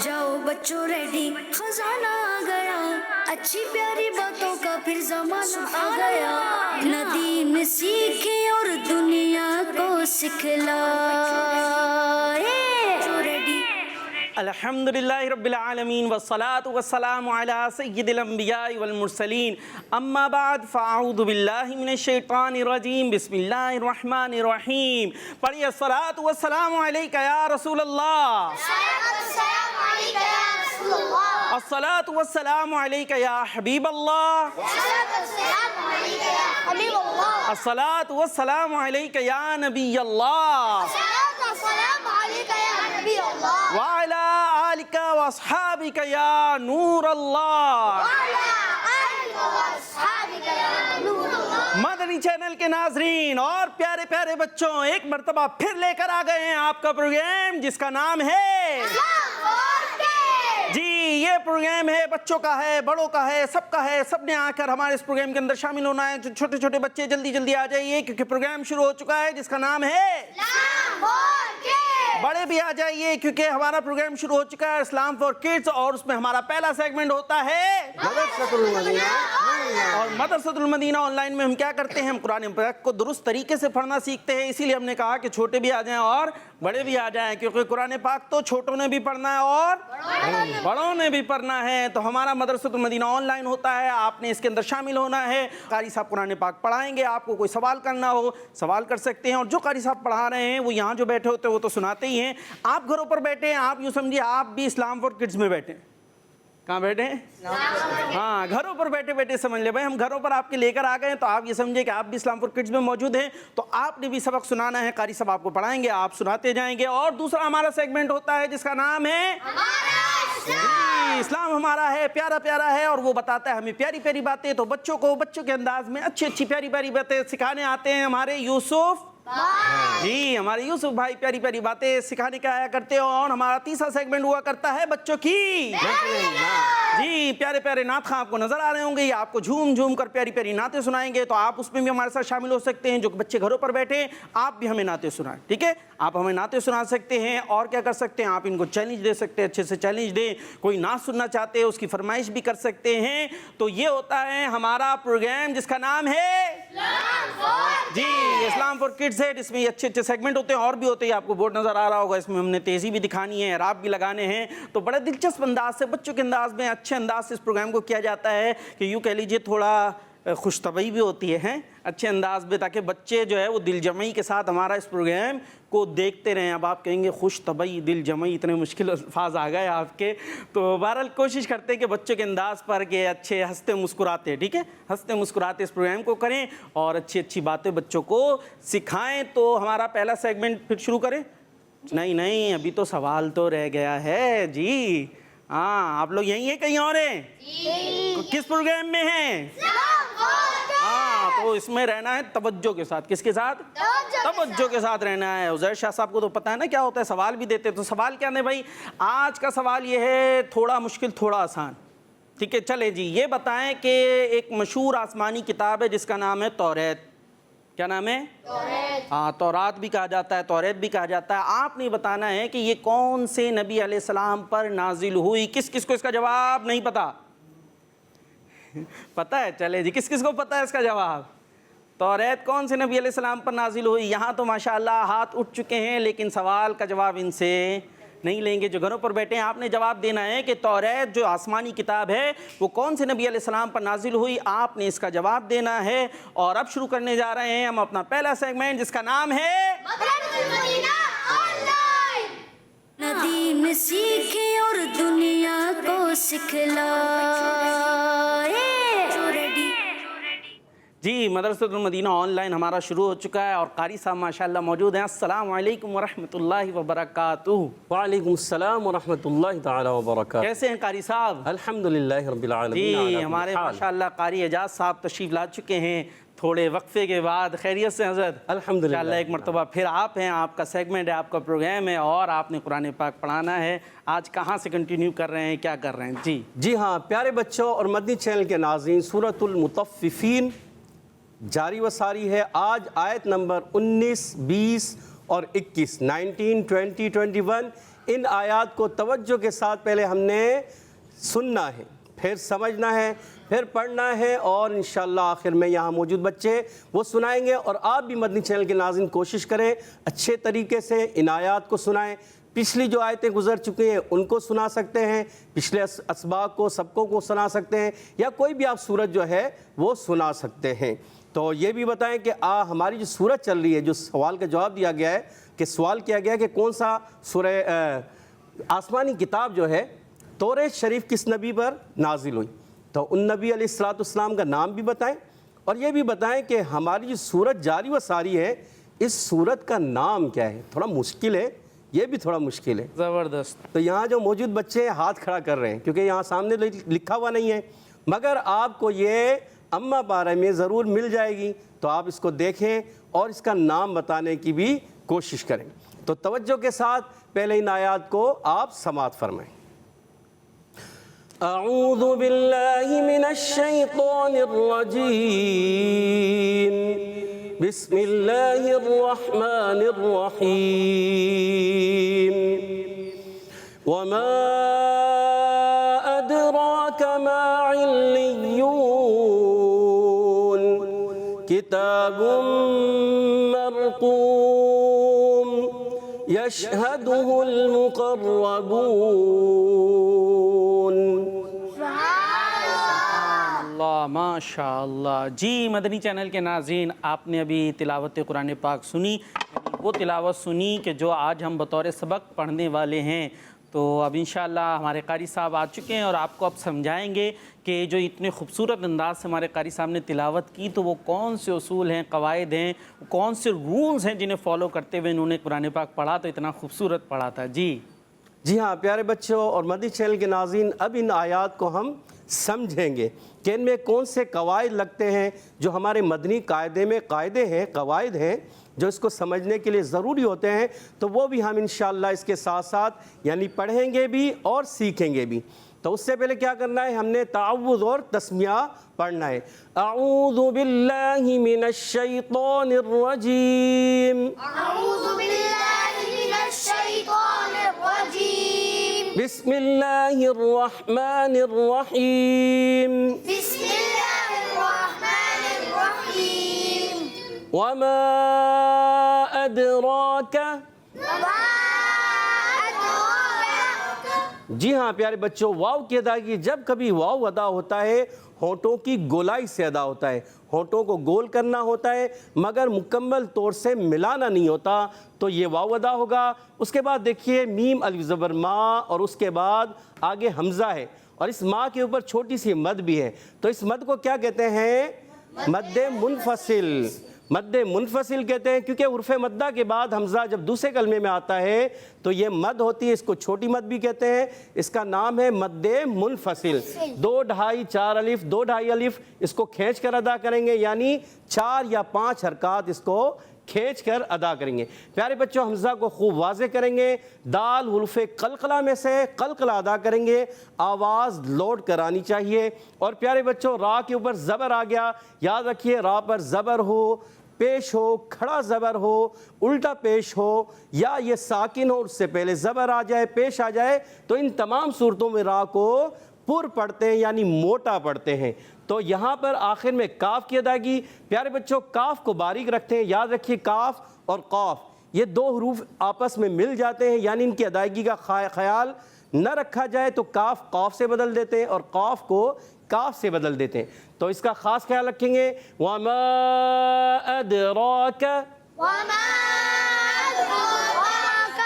جاؤ بچوں ریڈی خزانہ آ گیا اچھی پیاری باتوں کا پھر زمانہ آ گیا ندیم سیکھے اور دنیا کو سکھلائے الحمدللہ رب العالمین والصلاة والسلام علی سید الانبیاء والمرسلین اما بعد فاعوذ باللہ من الشیطان الرجیم بسم اللہ الرحمن الرحیم پڑھیے الصلاة والسلام علیکہ یا رسول اللہ الصلاة والسلام علیکہ یا حبیب اللہ الصلاة والسلام علیکہ یا نبی اللہ وعلی آلک واصحابک یا نور اللہ مدنی چینل کے ناظرین اور پیارے پیارے بچوں، ایک مرتبہ پھر لے کر آ گئے ہیں آپ کا پروگرام جس کا نام ہے جی یہ پروگرام ہے بچوں کا ہے، بڑوں کا ہے، سب کا ہے۔ سب نے آ کر ہمارے اس پروگرام کے اندر شامل ہونا ہے۔ جو چھوٹے چھوٹے بچے جلدی جلدی آ جائیے کیونکہ پروگرام شروع ہو چکا ہے جس کا نام ہے بڑے بھی آ جائیے کیونکہ ہمارا پروگرام شروع ہو چکا ہے اسلام فار کڈز، اور اس میں ہمارا پہلا سیگمنٹ ہوتا ہے مدرسۃ المدینہ۔ اور مدرسۃ المدینہ آن لائن میں ہم کیا کرتے ہیں؟ ہم قرآن پاک کو درست طریقے سے پڑھنا سیکھتے ہیں، اسی لیے ہم نے کہا کہ چھوٹے بھی آ جائیں اور بڑے بھی آ جائیں، کیونکہ قرآن پاک تو چھوٹوں نے بھی پڑھنا ہے اور بڑوں نے بھی پڑھنا ہے۔ تو ہمارا مدرسۃ المدینہ آن لائن ہوتا ہے، آپ نے اس کے اندر شامل ہونا ہے۔ قاری صاحب قرآن پاک پڑھائیں گے، آپ کو کوئی سوال کرنا ہو سوال کر سکتے ہیں، اور جو قاری صاحب پڑھا رہے ہیں وہ یہاں جو بیٹھے ہوتے ہیں وہ تو سناتے ہی ہیں۔ آپ گھروں پر بیٹھے ہیں، آپ یوں سمجھیے آپ بھی اسلام فار کڈز میں بیٹھے ہیں۔ کہاں بیٹھے ہیں؟ ہاں گھروں پر بیٹھے بیٹھے سمجھ لیں بھائی ہم گھروں پر آپ کے لے کر آ گئے ہیں، تو آپ یہ سمجھے کہ آپ بھی اسلام فار کڈز میں موجود ہیں، تو آپ نے بھی سبق سنانا ہے۔ قاری صاحب آپ کو پڑھائیں گے، آپ سناتے جائیں گے۔ اور دوسرا ہمارا سیگمنٹ ہوتا ہے جس کا نام ہے اسلام ہمارا ہے، پیارا پیارا ہے، اور وہ بتاتا ہے ہمیں پیاری پیاری باتیں۔ تو بچوں کو بچوں کے انداز میں اچھی اچھی پیاری پیاری باتیں سکھانے آتے ہیں ہمارے یوسف جی، ہمارے یوسف بھائی پیاری پیاری باتیں سکھانے کے آیا کرتے ہیں۔ اور ہمارا تیسرا سیگمنٹ ہوا کرتا ہے بچوں کی جی، پیارے پیارے نعت خواں آپ کو نظر آ رہے ہوں گے، یہ آپ کو جھوم جھوم کر پیاری پیاری نعتیں سنائیں گے، تو آپ اس میں بھی ہمارے ساتھ شامل ہو سکتے ہیں۔ جو بچے گھروں پر بیٹھے ہیں آپ بھی ہمیں نعتیں سنائیں، ٹھیک ہے؟ آپ ہمیں نعتیں سنا سکتے ہیں، اور کیا کر سکتے ہیں؟ آپ ان کو چیلنج دے سکتے ہیں، اچھے سے چیلنج دیں۔ کوئی نعت سننا چاہتے ہیں اس کی فرمائش بھی کر سکتے ہیں۔ تو یہ ہوتا ہے ہمارا پروگرام جس کا نام ہے جی اسلام فار کڈز ہے، جس میں اچھے اچھے سیگمنٹ ہوتے ہیں، اور بھی ہوتے ہیں، آپ کو بورڈ نظر آ رہا ہوگا، اس میں ہم نے تیزی بھی دکھانی ہے، اعراب بھی لگانے ہیں۔ تو بڑے دلچسپ انداز سے بچوں کے انداز میں اچھے انداز سے اس پروگرام کو کیا جاتا ہے کہ یوں کہہ لیجئے تھوڑا خوش طبعی بھی ہوتی ہے اچھے انداز میں، تاکہ بچے جو ہے وہ دل جمعی کے ساتھ ہمارا اس پروگرام کو دیکھتے رہیں۔ اب آپ کہیں گے خوش طبعی دل جمعی، اتنے مشکل الفاظ آ گئے آپ کے، تو بہرحال کوشش کرتے ہیں کہ بچوں کے انداز پر کہ اچھے ہنستے مسکراتے، ٹھیک ہے، ہنستے مسکراتے اس پروگرام کو کریں اور اچھی اچھی باتیں بچوں کو سکھائیں۔ تو ہمارا پہلا سیگمنٹ پھر شروع کریں؟ نہیں ابھی تو سوال تو رہ گیا ہے جی۔ ہاں آپ لوگ یہیں ہیں کہیں اور ہیں؟ کس پروگرام میں ہیں؟ ہاں تو اس میں رہنا ہے توجہ کے ساتھ۔ کس کے ساتھ؟ توجہ کے ساتھ رہنا ہے۔ عزیر شاہ صاحب کو تو پتہ ہے نا کیا ہوتا ہے، سوال بھی دیتے، تو سوال کیا ہے بھائی؟ آج کا سوال یہ ہے تھوڑا مشکل تھوڑا آسان، ٹھیک ہے؟ چلے جی، یہ بتائیں کہ ایک مشہور آسمانی کتاب ہے جس کا نام ہے توریت۔ کیا نام ہے؟ ہاں تورات بھی کہا جاتا ہے، توریت بھی کہا جاتا ہے۔ آپ نے بتانا ہے کہ یہ کون سے نبی علیہ السلام پر نازل ہوئی۔ کس کس کو اس کا جواب نہیں پتا؟ پتہ ہے؟ چلے جی، کس کس کو پتہ ہے اس کا جواب؟ توریت کون سے نبی علیہ السلام پر نازل ہوئی؟ یہاں تو ماشاءاللہ ہاتھ اٹھ چکے ہیں، لیکن سوال کا جواب ان سے نہیں لیں گے۔ جو گھروں پر بیٹھے ہیں آپ نے جواب دینا ہے کہ توریت جو آسمانی کتاب ہے وہ کون سے نبی علیہ السلام پر نازل ہوئی، آپ نے اس کا جواب دینا ہے۔ اور اب شروع کرنے جا رہے ہیں ہم اپنا پہلا سیگمنٹ جس کا نام ہے ندیم سیکھے اور دنیا کو سکھلائے۔ جی مدرسۃ المدینہ آن لائن ہمارا شروع ہو چکا ہے، اور قاری صاحب ماشاءاللہ موجود ہیں۔ السلام علیکم ورحمۃ اللہ وبرکاتہ۔ وعلیکم السلام ورحمۃ اللہ تعالی وبرکاتہ۔ کیسے ہیں قاری صاحب؟ الحمدللہ رب العالمین۔ جی ہمارے ماشاءاللہ قاری اعجاز صاحب تشریف لا چکے ہیں تھوڑے وقفے کے بعد۔ خیریت سے حضرت؟ الحمدللہ انشاءاللہ ایک مرتبہ پھر آپ ہیں، آپ کا سیگمنٹ ہے، آپ کا پروگرام ہے، اور آپ نے قرآن پاک پڑھانا ہے۔ آج کہاں سے کنٹینیو کر رہے ہیں، کیا کر رہے ہیں؟ جی ہاں پیارے بچوں اور مدنی چینل کے ناظرین، سورۃ المطففین جاری و ساری ہے۔ آج آیت نمبر 19، 20 اور 21، 19، 20، 21 ان آیات کو توجہ کے ساتھ پہلے ہم نے سننا ہے، پھر سمجھنا ہے، پھر پڑھنا ہے، اور انشاءاللہ آخر میں یہاں موجود بچے وہ سنائیں گے۔ اور آپ بھی مدنی چینل کے ناظرین کوشش کریں اچھے طریقے سے ان آیات کو سنائیں۔ پچھلی جو آیتیں گزر چکی ہیں ان کو سنا سکتے ہیں، پچھلے اسباق کو سبقوں کو سنا سکتے ہیں، یا کوئی بھی آپ سورت جو ہے وہ سنا سکتے ہیں۔ تو یہ بھی بتائیں کہ ہماری جو سورت چل رہی ہے، جو سوال کا جواب دیا گیا ہے کہ سوال کیا گیا کہ کون سا سورہ آسمانی کتاب جو ہے توریت شریف کس نبی پر نازل ہوئی، تو ان نبی علیہ الصلوۃ والسلام کا نام بھی بتائیں، اور یہ بھی بتائیں کہ ہماری جو سورت جاری و ساری ہے اس سورت کا نام کیا ہے۔ تھوڑا مشکل ہے، یہ بھی تھوڑا مشکل ہے، زبردست۔ تو یہاں جو موجود بچے ہاتھ کھڑا کر رہے ہیں کیونکہ یہاں سامنے لکھا ہوا نہیں ہے، مگر آپ کو یہ اما پارہ میں ضرور مل جائے گی، تو آپ اس کو دیکھیں اور اس کا نام بتانے کی بھی کوشش کریں۔ تو توجہ کے ساتھ پہلے ان آیات کو آپ سماعت فرمائیں۔ اعوذ باللہ من الشیطان الرجیم، بسم اللہ الرحمن الرحیم، وما ادراک ما علیون، کتاب مرقوم یشہدہ المقربون۔ اللہ ماشاء اللہ۔ جی مدنی چینل کے ناظرین، آپ نے ابھی تلاوت قرآن پاک سنی، یعنی وہ تلاوت سنی کہ جو آج ہم بطور سبق پڑھنے والے ہیں۔ تو اب انشاءاللہ ہمارے قاری صاحب آ چکے ہیں اور آپ کو اب سمجھائیں گے کہ جو اتنے خوبصورت انداز سے ہمارے قاری صاحب نے تلاوت کی، تو وہ کون سے اصول ہیں، قواعد ہیں، کون سے رولز ہیں جنہیں فالو کرتے ہوئے انہوں نے قرآن پاک پڑھا، تو اتنا خوبصورت پڑھا تھا۔ جی ہاں پیارے بچوں اور مدنی چینل کے ناظرین، اب ان آیات کو ہم سمجھیں گے کہ ان میں کون سے قواعد لگتے ہیں جو ہمارے مدنی قاعدے میں قاعدے ہیں، قواعد ہیں جو اس کو سمجھنے کے لیے ضروری ہوتے ہیں، تو وہ بھی ہم انشاءاللہ اس کے ساتھ ساتھ یعنی پڑھیں گے بھی اور سیکھیں گے بھی۔ تو اس سے پہلے کیا کرنا ہے، ہم نے تعوذ اور تسمیہ پڑھنا ہے۔ اعوذ باللہ من الشیطان الرجیم، اعوذ باللہ من الشیطان الرجیم، بسم اللہ الرحمن الرحیم، بسم اللہ الرحمن الرحیم، وما ادراک۔ وما ادراک۔ جی ہاں پیارے بچوں، واو کی ادائیگی جب کبھی واو ادا ہوتا ہے ہونٹوں کی گولائی سے ادا ہوتا ہے، ہونٹوں کو گول کرنا ہوتا ہے مگر مکمل طور سے ملانا نہیں ہوتا، تو یہ واو ادا ہوگا۔ اس کے بعد دیکھیے میم الف زبر ما، اور اس کے بعد آگے حمزہ ہے، اور اس ما کے اوپر چھوٹی سی مد بھی ہے، تو اس مد کو کیا کہتے ہیں، مد منفصل۔ مد منفصل کہتے ہیں کیونکہ عرف مدہ کے بعد حمزہ جب دوسرے کلمے میں آتا ہے تو یہ مد ہوتی ہے، اس کو چھوٹی مد بھی کہتے ہیں، اس کا نام ہے مد منفصل۔ 2 ڈھائی 4 الف، 2 ڈھائی الف اس کو کھینچ کر ادا کریں گے، یعنی 4 یا 5 حرکات اس کو کھینچ کر ادا کریں گے۔ پیارے بچوں حمزہ کو خوب واضح کریں گے، دال حروف قلقلہ میں سے قلقلہ ادا کریں گے، آواز لوٹ کر آنی چاہیے۔ اور پیارے بچوں را کے اوپر زبر آ گیا، یاد رکھیے را پر زبر ہو، پیش ہو، کھڑا زبر ہو، الٹا پیش ہو، یا یہ ساکن ہو اس سے پہلے زبر آ جائے، پیش آ جائے، تو ان تمام صورتوں میں را کو پر پڑھتے ہیں یعنی موٹا پڑھتے ہیں۔ تو یہاں پر آخر میں کاف کی ادائیگی، پیارے بچوں کاف کو باریک رکھتے ہیں، یاد رکھیے کاف اور قاف یہ 2 حروف آپس میں مل جاتے ہیں، یعنی ان کی ادائیگی کا خیال نہ رکھا جائے تو کاف قاف سے بدل دیتے ہیں اور قاف کو کاف سے بدل دیتے ہیں، تو اس کا خاص خیال رکھیں گے۔ وما ادراک وما ادراک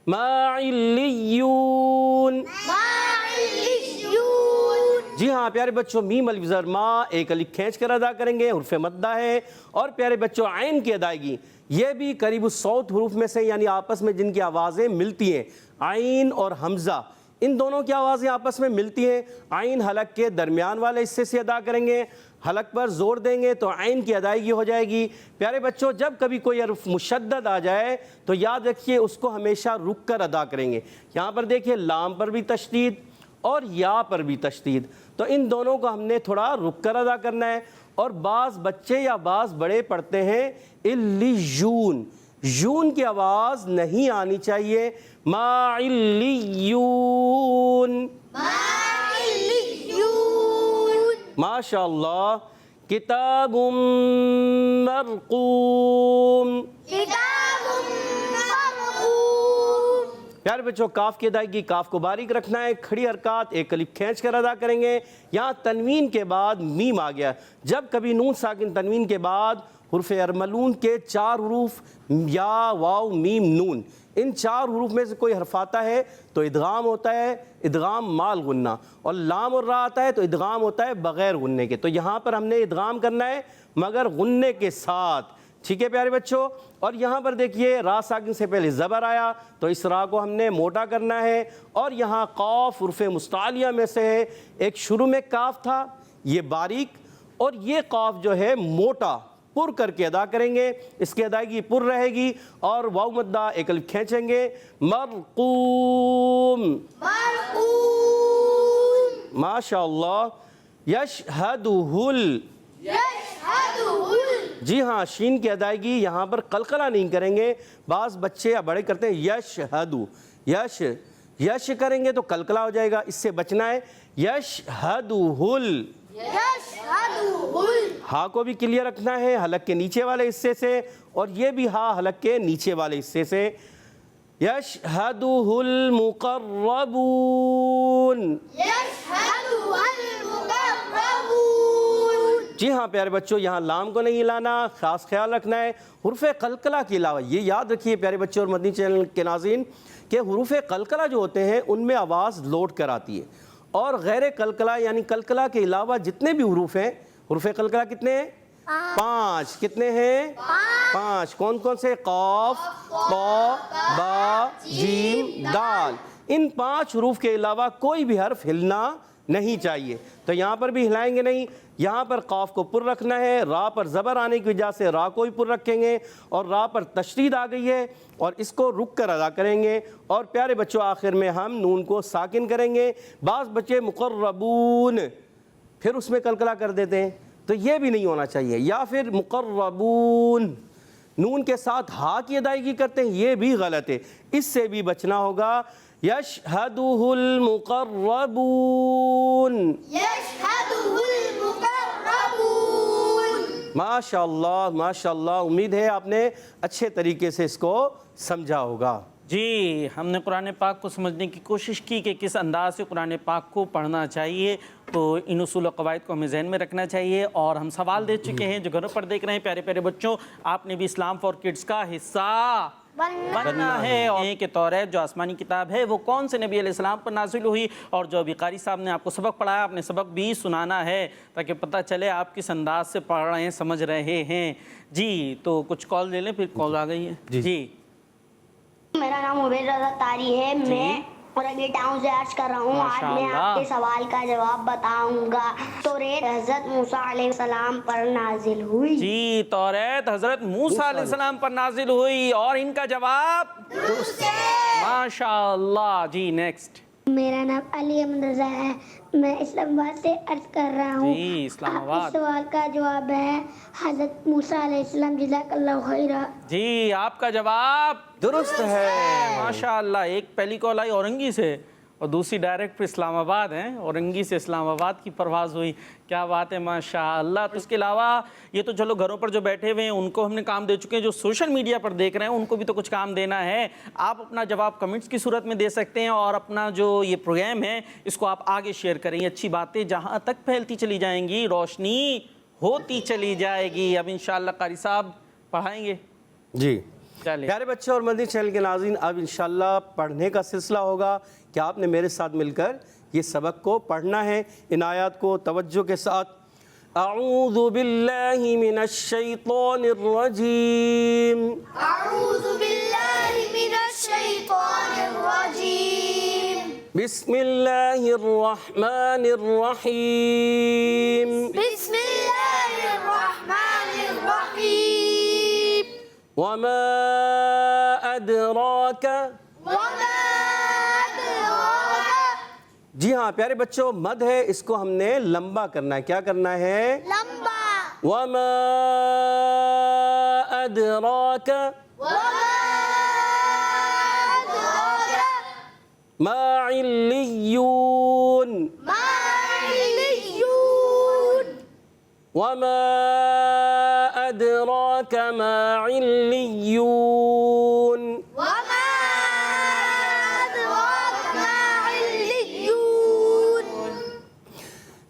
ما علیون۔ ما علیون۔ جی ہاں پیارے بچوں میم الف زبر ما ایک الف کھینچ کر ادا کریں گے، حرف مدہ ہے۔ اور پیارے بچوں عین کی ادائیگی یہ بھی قریب 100 حروف میں سے یعنی آپس میں جن کی آوازیں ملتی ہیں، عین اور حمزہ ان دونوں کی آوازیں آپس میں ملتی ہیں۔ عین حلق کے درمیان والے حصے سے ادا کریں گے، حلق پر زور دیں گے تو عین کی ادائیگی ہو جائے گی۔ پیارے بچوں جب کبھی کوئی حرف مشدد آ جائے تو یاد رکھیے اس کو ہمیشہ رک کر ادا کریں گے۔ یہاں پر دیکھیے لام پر بھی تشدید اور یا پر بھی تشدید، تو ان دونوں کو ہم نے تھوڑا رک کر ادا کرنا ہے۔ اور بعض بچے یا بعض بڑے پڑھتے ہیں الیجون، یون کی آواز نہیں آنی چاہیے. ماعلیون. ماشاء اللہ. کتاب مرقوم. پیارے بچوں کاف کی ادائیگی کاف کو باریک رکھنا ہے. کھڑی حرکات ایک الف کھینچ کر ادا کریں گے. یہاں تنوین کے بعد میم آ گیا. جب کبھی نون ساکن تنوین کے بعد حروف ارملون کے 4 حروف یا واو میم نون ان 4 حروف میں سے کوئی حرف آتا ہے تو ادغام ہوتا ہے ادغام مال غنہ, اور لام اور را آتا ہے تو ادغام ہوتا ہے بغیر غننے کے. تو یہاں پر ہم نے ادغام کرنا ہے مگر غننے کے ساتھ. ٹھیک ہے پیارے بچوں. اور یہاں پر دیکھیے را ساکن سے پہلے زبر آیا تو اس را کو ہم نے موٹا کرنا ہے. اور یہاں قاف حروف مستعلیہ میں سے ہے. ایک شروع میں کاف تھا یہ باریک, اور یہ قاف جو ہے موٹا پر کر کے ادا کریں گے. اس کی ادائیگی پر رہے گی. اور واو مدہ ایک الف کھینچیں گے. مرقوم. ماشاء اللہ. یشہدہل. جی ہاں شین کی ادائیگی یہاں پر قلقلہ نہیں کریں گے. بعض بچے یا بڑے کرتے ہیں یشہدو. یش کریں گے تو قلقلہ ہو جائے گا, اس سے بچنا ہے. یشہدہل. ہا کو بھی کلیئر رکھنا ہے حلق کے نیچے والے حصے سے, اور یہ بھی ہا حلق کے نیچے والے حصے سے. یشہدہ المقربون. جی ہاں پیارے بچوں یہاں لام کو نہیں لانا, خاص خیال رکھنا ہے. حروف قلقلہ کے علاوہ یہ یاد رکھیے پیارے بچوں اور مدنی چینل کے ناظرین کہ حروف قلقلہ جو ہوتے ہیں ان میں آواز لوٹ کر آتی ہے, اور غیر قلقلہ یعنی قلقلہ کے علاوہ جتنے بھی حروف ہیں, حروف قلقلہ کتنے ہیں؟ 5. کتنے ہیں؟ 5. کون کون سے؟ قاف, طا, با, جیم, دال. ان 5 حروف کے علاوہ کوئی بھی حرف ہلنا نہیں چاہیے. تو یہاں پر بھی ہلائیں گے نہیں. یہاں پر قاف کو پر رکھنا ہے, را پر زبر آنے کی وجہ سے را کو بھی پر رکھیں گے, اور را پر تشدید آ گئی ہے اور اس کو رک کر ادا کریں گے. اور پیارے بچوں آخر میں ہم نون کو ساکن کریں گے. بعض بچے مقربون پھر اس میں قلقلہ کر دیتے ہیں, تو یہ بھی نہیں ہونا چاہیے. یا پھر مقربون نون کے ساتھ ہا کی ادائیگی کرتے ہیں, یہ بھی غلط ہے, اس سے بھی بچنا ہوگا. یشہدہ المقربون. ماشاء اللہ ماشاء اللہ. امید ہے آپ نے اچھے طریقے سے اس کو سمجھا ہوگا. جی ہم نے قرآن پاک کو سمجھنے کی کوشش کی کہ کس انداز سے قرآن پاک کو پڑھنا چاہیے, تو ان اصول و قواعد کو ہمیں ذہن میں رکھنا چاہیے. اور ہم سوال دے چکے ہیں جو گھروں پر دیکھ رہے ہیں پیارے پیارے بچوں, آپ نے بھی اسلام فار کڈس کا حصہ بننا ہے. اور کہ توریت جو آسمانی کتاب ہے وہ کون سے نبی علیہ السلام پر نازل ہوئی, اور جو ابھی قاری صاحب نے آپ کو سبق پڑھایا آپ نے سبق بھی سنانا ہے تاکہ پتہ چلے آپ کس انداز سے پڑھ رہے ہیں, سمجھ رہے ہیں. جی تو کچھ کال لے لیں, پھر کال آ گئی ہے. جی میرا نام عبید رضا طاری ہے, میں پورے ٹاؤن سے عرض کر رہا ہوں. آج میں آپ کے سوال کا جواب بتاؤں گا. توریت حضرت موسیٰ علیہ السلام پر نازل ہوئی. جی توریت حضرت موسیٰ علیہ السلام پر نازل ہوئی, اور ان کا جواب درست ہے. ماشاء اللہ. جی نیکسٹ. میرا نام علی احمد رضا ہے, میں اسلام آباد سے عرض کر رہا ہوں. جی اسلام آپ آباد. اس سوال کا جواب ہے حضرت موسیٰ علیہ السلام. جزاک اللہ خیرہ. جی آپ کا جواب درست ہے. ماشاء اللہ. ایک پہلی کال آئی اورنگی سے اور دوسری ڈائریکٹ پہ اسلام آباد ہیں. اورنگی سے اسلام آباد کی پرواز ہوئی. کیا بات ہے ماشاء اللہ. تو اس کے علاوہ یہ تو چلو گھروں پر جو بیٹھے ہوئے ہیں ان کو ہم نے کام دے چکے ہیں, جو سوشل میڈیا پر دیکھ رہے ہیں ان کو بھی تو کچھ کام دینا ہے. آپ اپنا جواب کمنٹس کی صورت میں دے سکتے ہیں, اور اپنا جو یہ پروگرام ہے اس کو آپ آگے شیئر کریں. اچھی باتیں جہاں تک پھیلتی چلی جائیں گی روشنی ہوتی چلی جائے گی. اب انشاءاللہ قاری صاحب پڑھائیں گے. جی چلیں. پیارے بچوں اور مدنی چینل کے ناظرین, اب انشاءاللہ پڑھنے کا سلسلہ ہوگا کہ آپ نے میرے ساتھ مل کر یہ سبق کو پڑھنا ہے. ان آیات کو توجہ کے ساتھ. اعوذ باللہ من الشیطان الرجیم. اعوذ باللہ من الشیطان الرجیم. بسم اللہ الرحمن الرحیم. بسم اللہ الرحمن الرحیم. وما ادراک. وما ادراک. جی ہاں پیارے بچوں, مد ہے اس کو ہم نے لمبا کرنا ہے. کیا کرنا ہے؟ لمبا. وما ادراک. ما علیون وما ادراک ما علیون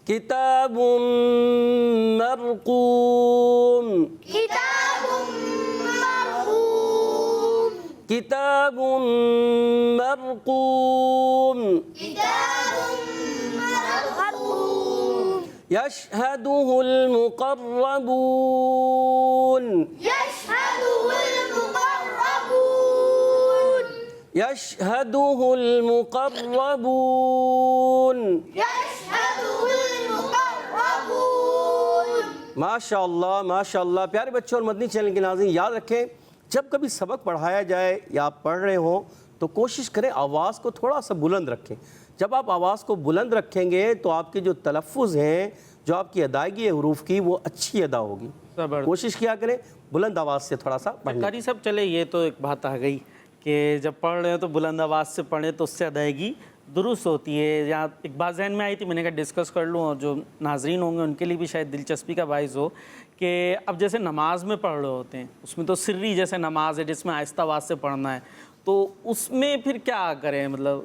کتاب مرقوم کتاب مرقوم یشہدہ المقربون یشہدہ المقربون ماشاء اللہ پیارے بچوں اور مدنی چینل کے ناظرین، یاد رکھیں جب کبھی سبق پڑھایا جائے یا آپ پڑھ رہے ہوں تو کوشش کریں آواز کو تھوڑا سا بلند رکھیں. جب آپ آواز کو بلند رکھیں گے تو آپ کے جو تلفظ ہیں، جو آپ کی ادائیگی ہے حروف کی، وہ اچھی ادا ہوگی. کوشش کیا کریں بلند آواز سے تھوڑا سا پڑھیں. قاری صاحب چلے یہ تو ایک بات آ گئی کہ جب پڑھ رہے ہیں تو بلند آواز سے پڑھیں تو اس سے ادائیگی درست ہوتی ہے. یا ایک بات ذہن میں آئی تھی، میں نے کہا ڈسکس کر لوں اور جو ناظرین ہوں گے ان کے لیے بھی شاید دلچسپی کا باعث ہو کہ اب جیسے نماز میں پڑھ رہے ہوتے ہیں، اس میں تو سری جیسے نماز ہے جس میں آہستہ آواز سے پڑھنا ہے، تو اس میں پھر کیا کریں؟ مطلب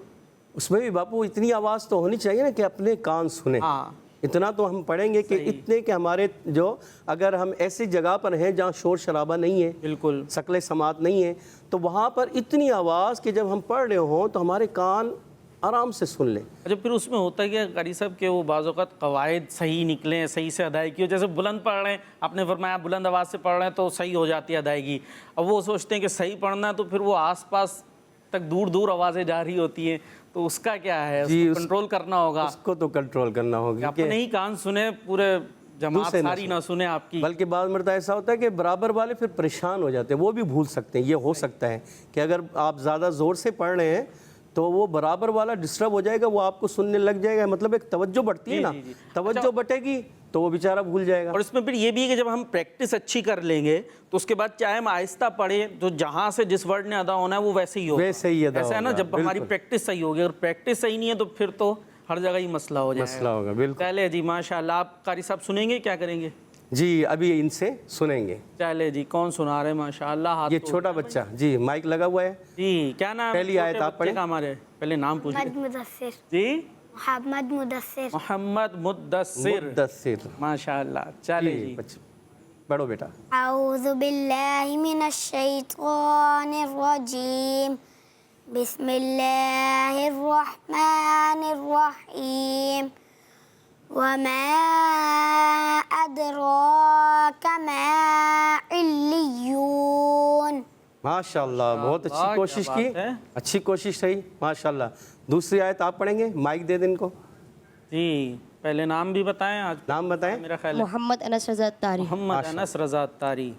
اس میں بھی باپو اتنی آواز تو ہونی چاہیے نا کہ اپنے کان سنیں. ہاں اتنا تو ہم پڑھیں گے کہ اتنے کہ ہمارے جو اگر ہم ایسی جگہ پر ہیں جہاں شور شرابہ نہیں ہے، بالکل شکل سماعت نہیں ہے، تو وہاں پر اتنی آواز کہ جب ہم پڑھ رہے ہوں تو ہمارے کان آرام سے سن لیں. اچھا پھر اس میں ہوتا ہے کہ قاری صاحب کہ وہ بعض اوقات قواعد صحیح نکلیں، صحیح سے ادائیگی ہو. جیسے بلند پڑھ رہے ہیں، آپ نے فرمایا بلند آواز سے پڑھ رہے ہیں تو صحیح ہو جاتی ہے ادائیگی. اب وہ سوچتے ہیں کہ صحیح پڑھنا ہے تو پھر وہ آس پاس تک دور دور آوازیں جا رہی ہوتی ہیں، تو اس کا کیا ہے؟ اس کو کنٹرول کرنا ہوگا. اس کو تو کنٹرول کرنا ہوگا، اپنے ہی کان سنیں، پورے جماعت ساری نہ سنیں آپ کی. بلکہ بعض مرتبہ ایسا ہوتا ہے کہ برابر والے پھر پریشان ہو جاتے ہیں، وہ بھی بھول سکتے ہیں. یہ ہو سکتا ہے کہ اگر آپ زیادہ زور سے پڑھ رہے ہیں تو وہ برابر والا ڈسٹرب ہو جائے گا، وہ آپ کو سننے لگ جائے گا. مطلب ایک توجہ بڑھتی ہے نا، توجہ بٹے گی تو وہ بیچارہ بھول جائے گا. اور اس میں پھر یہ بھی ہے کہ جب ہم پریکٹس اچھی کر لیں گے تو اس کے بعد چاہے ہم آہستہ پڑھیں تو جہاں سے جس ورڈ نے ادا ہونا ہے وہ ویسے ہی ہوگا. ویسے ہی ادا ایسا ہے نا، ہوگا، جب ہماری پریکٹس صحیح ہوگی. اگر پریکٹس صحیح نہیں ہے تو پھر تو ہر جگہ ہی مسئلہ ہو جائے گا. مسئلہ ہوگا. بالکل. چلے جی ماشاءاللہ. آپ قاری صاحب سنیں گے، کیا کریں گے؟ جی ابھی ان سے سنیں گے. چلے جی کون سنا رہے ہیں؟ ماشاءاللہ. یہ چھوٹا بچہ، جی مائک لگا ہوا ہے. جی کیا نام؟ پہلی آیت آپ پڑھیں. ہمارے پہلے نام پوچھیں. مدثر. جی محمد مدثر. محمد مدثر. مدثر. ماشاءاللہ. چلے جی پڑھو بیٹا. اعوذ باللہ من الشیطان الرجیم. بسم اللہ الرحمن الرحیم. وما ادراک ما علیون. ماشاءاللہ بہت اچھی کوشش کی، اچھی کوشش رہی ماشاءاللہ. دوسری آیت آپ پڑھیں گے، مائک دے دیں ان کو. جی پہلے نام بھی بتائیں. آج نام بتائیں. میرا خیال ہے محمد انس رضا تاری. محمد انس رضا تاری.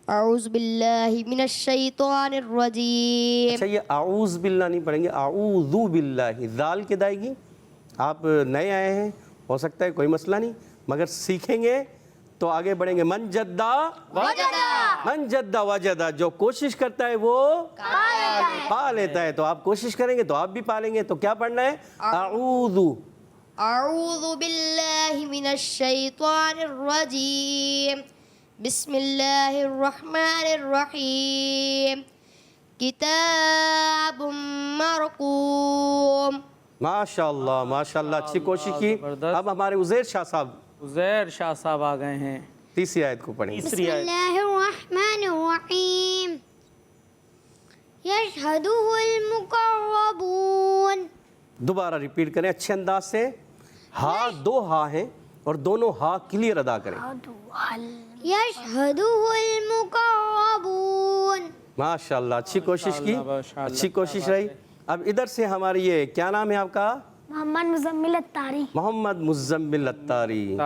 اعوذ باللہ من الشیطان الرجیم. اچھا یہ اعوذ باللہ نہیں پڑھیں گے، اعوذ باللہ. ذال کی ادائیگی آپ نئے آئے ہیں، ہو سکتا ہے کوئی مسئلہ نہیں، مگر سیکھیں گے تو آگے بڑھیں گے. من جدہ وجدہ. جو کوشش کرتا ہے وہ پا لیتا ہے. تو آپ کوشش کریں گے تو آپ بھی پا لیں گے. تو کیا پڑھنا ہے؟ اعوذ باللہ من الشیطان الرجیم. بسم اللہ الرحمن الرحیم. کتاب مرقوم. ماشاءاللہ ماشاءاللہ اچھی کوشش کی. اب ہمارے عزیر شاہ صاحب، عزیر شاہ صاحب آ گئے ہیں. تیسری آیت کو پڑھیں. تیسری آیت. اللہ الرحمن الرحیم. یشہدہ المقربون. دوبارہ ریپیٹ کریں اچھے انداز سے. ہاں دو ہاں ہیں اور دونوں ہاں کلیئر ادا کریں. یشہدہ المقربون. ماشاءاللہ اچھی کوشش کی، اچھی کوشش رہی. اب ادھر سے ہماری یہ کیا نام ہے آپ کا؟ محمد مزمل الطاری. محمد مزمل الطاری.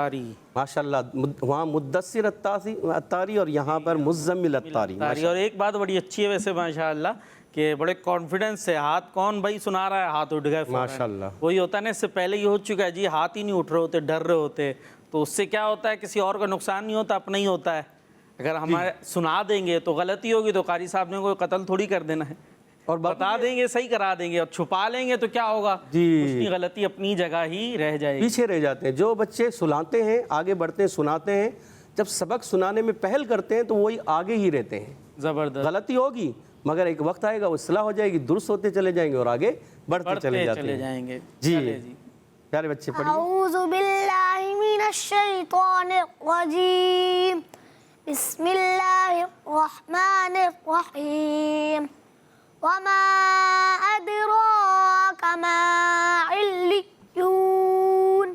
ماشاءاللہ وہاں مدثر الطاری اور یہاں پر مزمل الطاری. اور ایک بات بڑی اچھی ہے ویسے ماشاءاللہ کہ بڑے کانفیڈنس سے ہاتھ کون بھائی سنا رہا ہے، ہاتھ اٹھ گئے ماشاءاللہ. وہی ہوتا ہے نا، اس سے پہلے یہ ہو چکا ہے جی، ہاتھ ہی نہیں اٹھ رہے ہوتے، ڈر رہے ہوتے. تو اس سے کیا ہوتا ہے، کسی اور کا نقصان نہیں ہوتا، اپنا ہی ہوتا ہے. اگر ہمارے سنا دیں گے تو غلطی ہوگی تو قاری صاحب نے کوئی قتل تھوڑی کر دینا ہے، اور بتا دیں گے صحیح کرا دیں گے، اور چھپا لیں گے تو کیا ہوگا؟ اس کی غلطی اپنی جگہ ہی رہ جائے گی۔ پیچھے رہ جاتے ہیں۔ جو بچے سناتے ہیں، آگے بڑھتے ہیں، سناتے ہیں، جب سبق سنانے میں پہل کرتے ہیں تو وہی آگے ہی رہتے ہیں۔ زبردست، غلطی ہوگی مگر ایک وقت آئے گا وہ اصلاح ہو جائے گی، درست ہوتے چلے جائیں گے اور آگے بڑھتے چلے جاتے جائیں گے۔ جی چلے جی، پیارے بچے پڑھیے۔ اعوذ باللہ من الشیطان الرجیم، بسم اللہ الرحمن الرحیم، وما ادراک ما علیون۔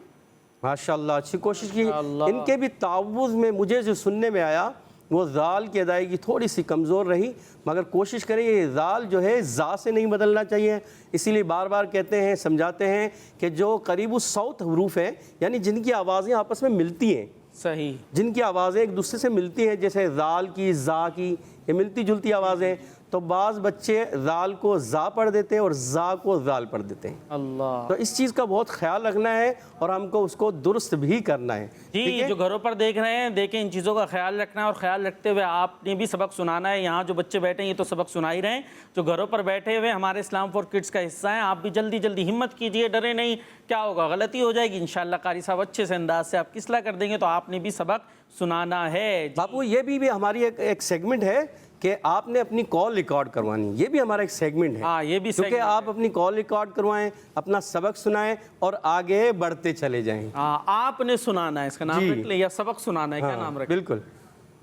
ماشاءاللہ، اچھی کوشش کی۔ ان کے بھی تعوذ میں مجھے جو سننے میں آیا وہ زال کی ادائیگی تھوڑی سی کمزور رہی، مگر کوشش کریں یہ زال جو ہے زا سے نہیں بدلنا چاہیے، اسی لیے بار بار کہتے ہیں، سمجھاتے ہیں کہ جو قریب الصوت حروف ہیں، یعنی جن کی آوازیں آپس میں ملتی ہیں، صحیح، جن کی آوازیں ایک دوسرے سے ملتی ہیں، جیسے زال کی، زا کی، یہ ملتی جلتی آوازیں، تو بعض بچے زال کو زا پڑھ دیتے ہیں اور زا کو زال پڑھ دیتے ہیں۔ اللہ، تو اس چیز کا بہت خیال رکھنا ہے اور ہم کو اس کو درست بھی کرنا ہے۔ جی جو گھروں پر دیکھ رہے ہیں، دیکھیں ان چیزوں کا خیال رکھنا ہے، اور خیال رکھتے ہوئے آپ نے بھی سبق سنانا ہے۔ یہاں جو بچے بیٹھے ہیں یہ تو سبق سنا ہی رہے ہیں، جو گھروں پر بیٹھے ہوئے ہمارے اسلام فور کڈس کا حصہ ہیں، آپ بھی جلدی جلدی ہمت کیجئے، ڈرے نہیں، کیا ہوگا؟ غلطی ہو جائے گی، انشاءاللہ قاری صاحب اچھے سے انداز سے آپ کی اصلاح کر دیں گے، تو آپ نے بھی سبق سنانا ہے۔ باپو یہ بھی ہماری ایک سیگمنٹ ہے کہ آپ نے اپنی کال ریکارڈ کروانی، یہ بھی ہمارا ایک سیگمنٹ ہے۔ ہاں یہ بھی کیونکہ آپ اپنی کال ریکارڈ کروائیں، اپنا سبق سنائیں اور آگے بڑھتے چلے جائیں۔ ہاں آپ نے سنانا ہے، اس کا نام رکھ لیں، یا سبق سنانا ہے، کیا نام رکھ؟ بالکل،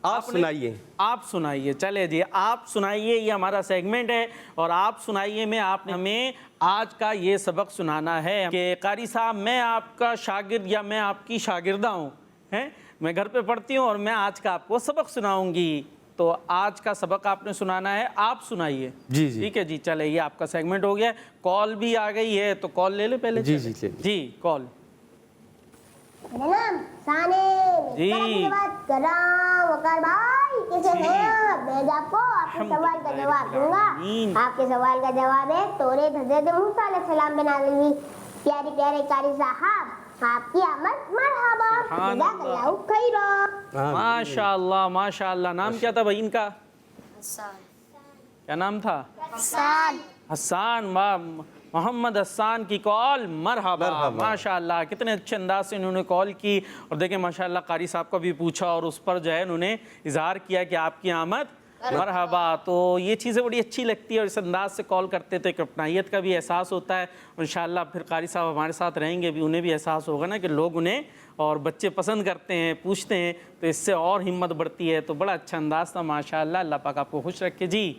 آپ سنائیے۔ آپ سنائیے، چلے جی آپ سنائیے، یہ ہمارا سیگمنٹ ہے، اور آپ سنائیے میں آپ نے ہمیں آج کا یہ سبق سنانا ہے کہ قاری صاحب میں آپ کا شاگرد یا میں آپ کی شاگردہ ہوں، میں گھر پہ پڑھتی ہوں اور میں آج کا آپ کو سبق سناؤں گی، تو آج کا سبق آپ نے سنانا ہے، آپ سنائیے۔ جی جی ٹھیک ہے جی، چلے یہ آپ کا سیگمنٹ ہو گیا ہے۔ کال بھی آ گئی ہے تو کال لے لے پہلے۔ جی جی چلیے۔ جی کال۔ میرا نام ثانی، جی بات کر رہا ہوں وقار بھائی، کیسے ہیں آپ؟ میں آپ کو آپ کے سوال کا جواب دوں گا۔ آپ کے سوال کا جواب ہے توریت حضرت موسیٰ علیہ السلام بن نازل ہوئی۔ پیارے پیارے قاری صاحب، آپ کی آمد مرحبا، جزاک اللہ خیرا۔ ماشاءاللہ ماشاءاللہ۔ نام کیا تھا بھائی ان کا؟ کیا نام تھا؟ حسان، محمد حسان کی کال مرحبا، ماشاءاللہ، کتنے اچھے انداز سے انہوں نے کال کی، اور دیکھیں ماشاءاللہ قاری صاحب کا بھی پوچھا اور اس پر جو ہے انہوں نے اظہار کیا کہ آپ کی آمد مرحبا۔ تو یہ چیزیں بڑی اچھی لگتی ہے، اور اس انداز سے کال کرتے تو ایک اپنائیت کا بھی احساس ہوتا ہے، انشاءاللہ پھر قاری صاحب ہمارے ساتھ رہیں گے بھی، انہیں بھی احساس ہوگا نا کہ لوگ انہیں اور بچے پسند کرتے ہیں، پوچھتے ہیں، تو اس سے اور ہمت بڑھتی ہے۔ تو بڑا اچھا انداز تھا ماشاءاللہ، اللہ پاک آپ کو خوش رکھے۔ جی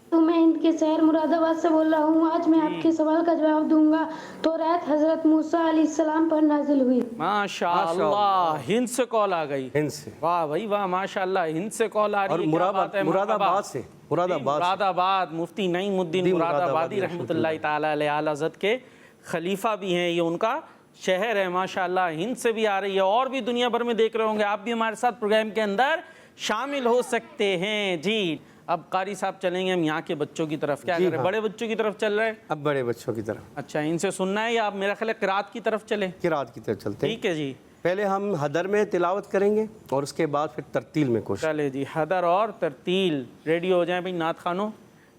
تو میں ہند کے شہر مراد آباد سے بول رہا ہوں، آج میں آپ کے سوال کا جواب دوں گا۔ توریت حضرت موسیٰ علیہ السلام پر نازل ہوئی۔ ماشاءاللہ، ہند سے کال آ گئی، ہند سے، واہ بھائی واہ، ماشاءاللہ ہند سے کال آ رہی ہے، کیا بات ہے۔ مراد آباد سے، مراد آباد، مفتی نعیم الدین مراد آبادی رحمۃ اللہ تعالیٰ علیہ، اعلیٰ حضرت کے خلیفہ بھی ہیں، یہ ان کا شہر ہے ماشاءاللہ۔ ہند سے بھی آ رہی ہے، اور بھی دنیا بھر میں دیکھ رہے ہوں گے، آپ بھی ہمارے ساتھ پروگرام کے اندر شامل ہو سکتے ہیں۔ جی اب قاری صاحب چلیں گے ہم یہاں کے بچوں کی طرف، کیا کر رہے ہیں؟ بڑے بچوں کی طرف چل رہے ہیں؟ اب بڑے بچوں کی طرف، اچھا ان سے سننا ہے، یا آپ میرا خیال ہے قرات کی طرف چلیں؟ قرات کی طرف چلتے ہیں۔ ٹھیک ہے جی، پہلے ہم حدر میں تلاوت کریں گے اور اس کے بعد پھر ترتیل میں کوشش۔ چلے جی، حدر اور ترتیل ریڈی ہو جائیں بھائی، نعت خوانوں،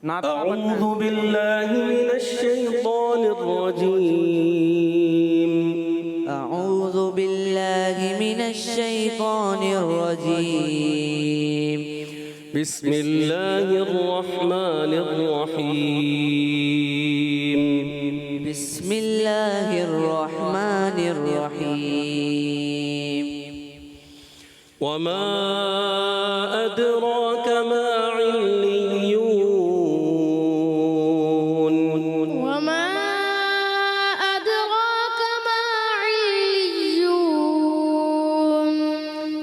نعت اعوذ باللہ من الشیطان الرجیم، أعوذ بالله من الشيطان الرجيم، بسم اللہ الرحمن الرحیم، بسم الله الرحمن الرحيم، وما أدراك ما عليون، وما أدراك ما عليون،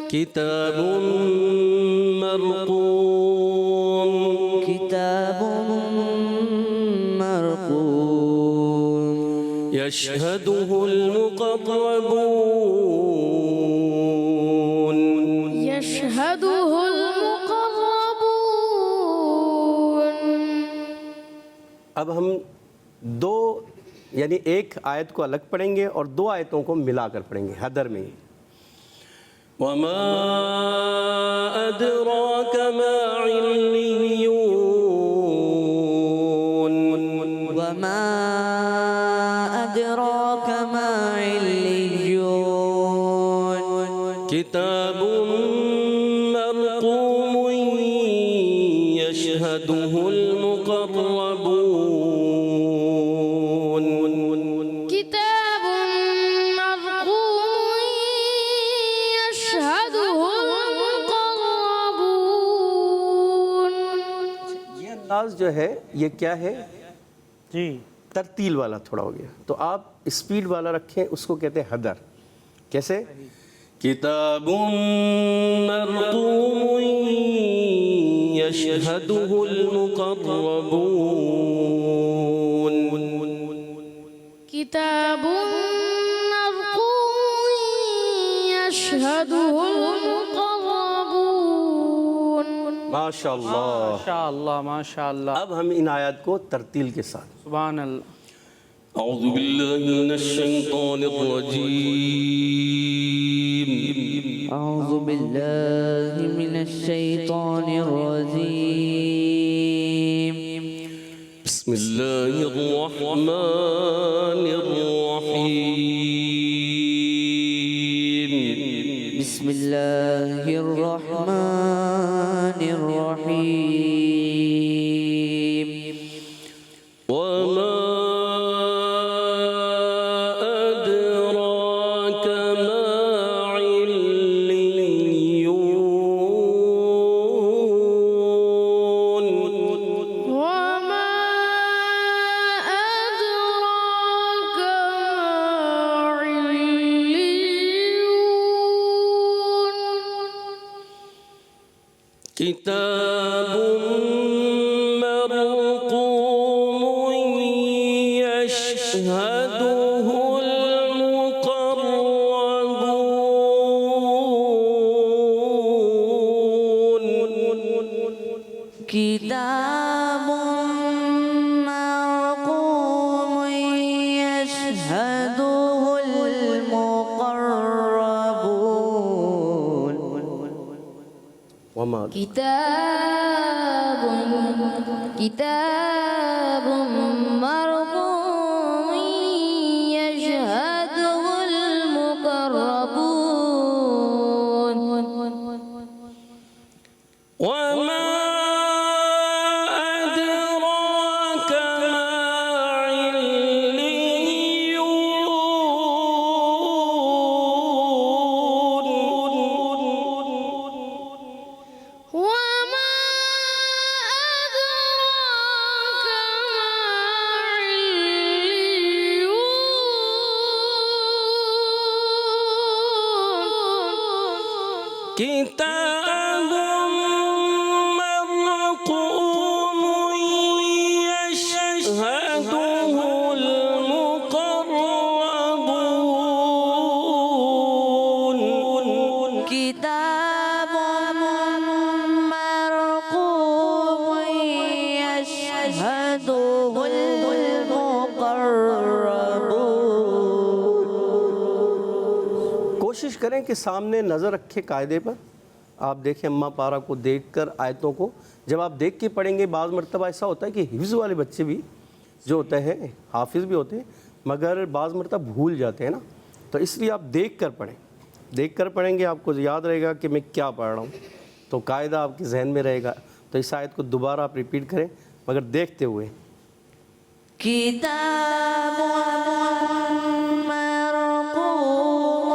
كتاب مرقوم، كتاب مرقوم، يشهده المقربون، يشهده المقربون۔ اب ہم دو یعنی ایک آیت کو الگ پڑھیں گے اور دو آیتوں کو ملا کر پڑھیں گے حدر میں ہی۔ وما أدراك ما عليون وما أدراك ما عليون كتاب مرقوم يشهده المقربون كتاب مرقوم يشهده المقربون. یہ انداز جو ہے یہ کیا ہے؟ جی ترتیل والا تھوڑا ہو گیا. تو آپ اسپیڈ والا رکھیں، اس کو کہتے ہیں حدر. کیسے؟ کتاب مرقوم يشهده المقربون. كتاب مرقوم يشهده المقربون. ماشاء اللہ. ماشاء اللہ ماشاء اللہ. اب ہم ان آیات کو ترتیل کے ساتھ. سبحان اللہ. اعوذ باللہ من الشیطان الرجیم. أعوذ بالله من الشيطان الرجيم. بسم الله الرحمن الرحيم. بسم الله الرحمن الرحيم. وما أدراك ما عليون. وما أدراك ما عليون. كتاب مرقوم يشهده المقربون. كتاب مرقوم يشهده المقربون. وما كتاب مرقوم يشهده المقربون. وما أدراك ما عليون. وما أدراك ما عليون. كتاب مرقوم يشهده المقربون. كتاب مرقوم يشهده المقربون. کوشش کریں کہ سامنے نظر رکھے قاعدے پر. آپ دیکھیں اما پارا کو دیکھ کر آیتوں کو جب آپ دیکھ کے پڑھیں گے. بعض مرتبہ ایسا ہوتا ہے کہ حفظ والے بچے بھی جو ہوتے ہیں حافظ بھی ہوتے ہیں مگر بعض مرتبہ بھول جاتے ہیں نا. تو اس لیے آپ دیکھ کر پڑھیں. دیکھ کر پڑھیں گے آپ کو یاد رہے گا کہ میں کیا پڑھ رہا ہوں. تو قاعدہ آپ کے ذہن میں رہے گا. تو اس آیت کو دوبارہ آپ ریپیٹ کریں مگر دیکھتے ہوئے. كتاب مرقوم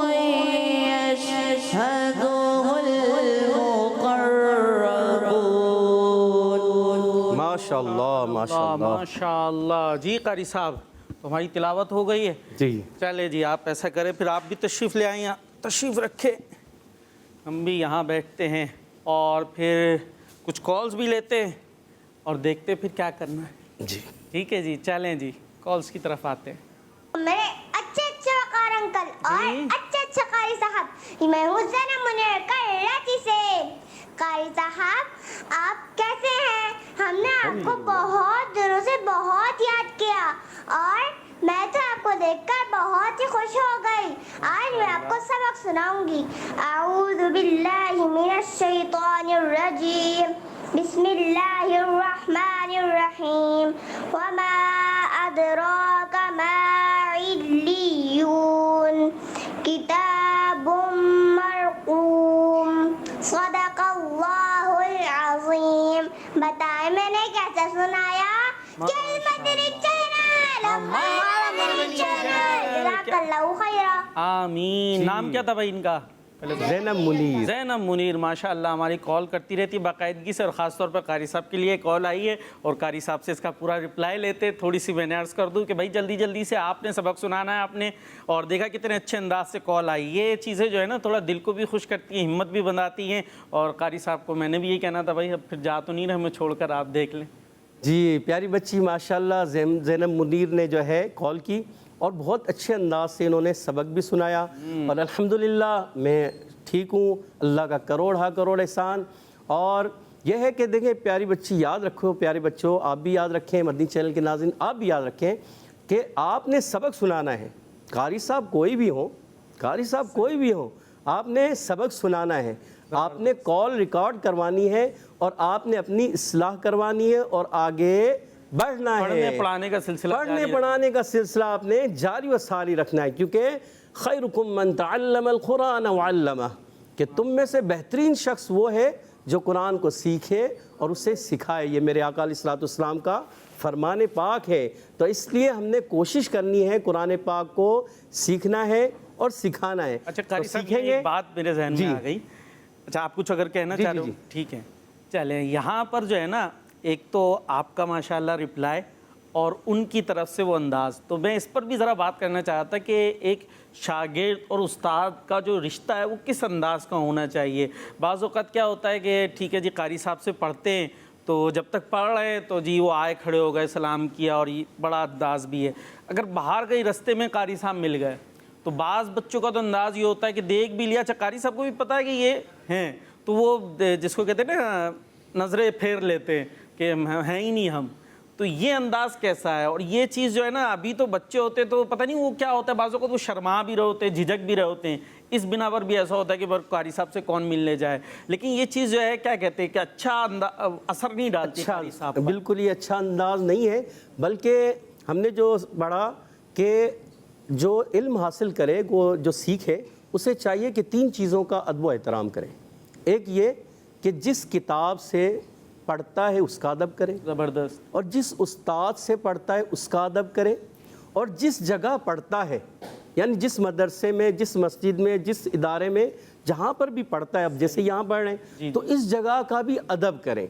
يشهده المقربون. ماشاء اللہ ماشاء اللہ. ماشاء اللہ. جی قاری صاحب تمہاری تلاوت ہو گئی ہے. جی چلے جی آپ ایسا کریں پھر آپ بھی تشریف لے آئیں. یہاں تشریف رکھے. ہم بھی یہاں بیٹھتے ہیں اور پھر کچھ کالز بھی لیتے ہیں اور دیکھتے پھر کیا کرنا ہے. جی ٹھیک ہے جی چلیں جی کالز کی طرف آتے ہیں. میرے اچھے وقار انکل اور اچھے قاری صاحب. میں ہوں زینب منیر کراچی سے. قاری صاحب آپ کیسے ہیں؟ ہم نے آپ کو بہت دنوں سے بہت یاد کیا اور میں تو آپ کو دیکھ کر بہت ہی خوش ہو گئی. آج میں آپ کو سبق سناؤں گی. اعوذ باللہ من الشیطان الرجیم. بسم اللہ الرحمن الرحیم. وما ادراک ما علیون. کتاب مرقوم. صدق اللہ العظیم. بتائیں میں نے کیسے سنایا؟ آمین. نام کیا تھا بھائی ان کا؟ زینب منیر. زینب منیر ماشاءاللہ ہماری کال کرتی رہتی باقاعدگی سے، اور خاص طور پر قاری صاحب کے لیے کال آئی ہے اور قاری صاحب سے اس کا پورا رپلائی لیتے. تھوڑی سی میں نے عرض کر دوں کہ بھائی جلدی جلدی سے آپ نے سبق سنانا ہے آپ نے، اور دیکھا کتنے اچھے انداز سے کال آئی. یہ چیزیں جو ہے نا تھوڑا دل کو بھی خوش کرتی ہیں، ہمت بھی بنداتی ہیں. اور قاری صاحب کو میں نے بھی یہ کہنا تھا بھائی اب پھر جا تو نہیں رہے ہمیں چھوڑ کر، آپ دیکھ لیں. جی پیاری بچی ماشاءاللہ زینب منیر نے جو ہے کال کی اور بہت اچھے انداز سے انہوں نے سبق بھی سنایا، اور الحمدللہ میں ٹھیک ہوں، اللہ کا کروڑ احسان. اور یہ ہے کہ دیکھیں پیاری بچی یاد رکھو، پیارے بچوں آپ بھی یاد رکھیں، مدنی چینل کے ناظرین آپ بھی یاد رکھیں کہ آپ نے سبق سنانا ہے. قاری صاحب کوئی بھی ہوں آپ نے سبق سنانا ہے، آپ نے کال ریکارڈ کروانی ہے اور آپ نے اپنی اصلاح کروانی ہے اور آگے بڑھنا ہے. پڑھنے پڑھانے کا سلسلہ پڑھنے پڑھانے کا سلسلہ آپ نے جاری و ساری رکھنا ہے، کیونکہ خیرکم من تعلم القرآن وعلمہ، کہ تم میں سے بہترین شخص وہ ہے جو قرآن کو سیکھے اور اسے سکھائے. یہ میرے آقا علیہ السلام کا فرمان پاک ہے. تو اس لیے ہم نے کوشش کرنی ہے قرآن پاک کو سیکھنا ہے اور سکھانا ہے. اچھا قاری صاحب ایک بات میرے ذہن میں آ گئی. اچھا آپ کچھ اگر کہنا چاہ رہے ہو ٹھیک ہے چلیں. یہاں پر جو ہے نا ایک تو آپ کا ماشاءاللہ رپلائی اور ان کی طرف سے وہ انداز، تو میں اس پر بھی ذرا بات کرنا چاہتا کہ ایک شاگرد اور استاد کا جو رشتہ ہے وہ کس انداز کا ہونا چاہیے. بعض اوقات کیا ہوتا ہے کہ ٹھیک ہے جی قاری صاحب سے پڑھتے ہیں تو جب تک پڑھ رہے ہیں تو جی وہ آئے کھڑے ہو گئے سلام کیا اور یہ بڑا انداز بھی ہے. اگر باہر گئی رستے میں قاری صاحب مل گئے تو بعض بچوں کا تو انداز یہ ہوتا ہے کہ دیکھ بھی لیا، اچھا قاری صاحب کو بھی پتہ ہے کہ یہ ہیں، تو وہ جس کو کہتے ہیں نا نظریں پھیر لیتے ہیں کہ ہیں ہی نہیں ہم. تو یہ انداز کیسا ہے؟ اور یہ چیز جو ہے نا ابھی تو بچے ہوتے تو پتہ نہیں وہ کیا ہوتا ہے، بعضوں کو وہ شرما بھی رہے ہوتے ہیں، جھجک بھی رہے ہوتے ہیں، اس بنا پر بھی ایسا ہوتا ہے کہ قاری صاحب سے کون ملنے جائے. لیکن یہ چیز جو ہے کیا کہتے ہیں کہ اچھا اثر نہیں ڈالتی قاری صاحب پر. بالکل یہ اچھا انداز نہیں ہے، بلکہ ہم نے جو پڑھا کہ جو علم حاصل کرے وہ جو سیکھے اسے چاہیے کہ 3 چیزوں کا ادب و احترام کرے. ایک یہ کہ جس کتاب سے پڑھتا ہے اس کا ادب کرے، زبردست، اور جس استاد سے پڑھتا ہے اس کا ادب کرے، اور جس جگہ پڑھتا ہے یعنی جس مدرسے میں، جس مسجد میں، جس ادارے میں جہاں پر بھی پڑھتا ہے، اب جیسے یہاں پڑھ رہے ہیں تو اس جگہ کا بھی ادب کریں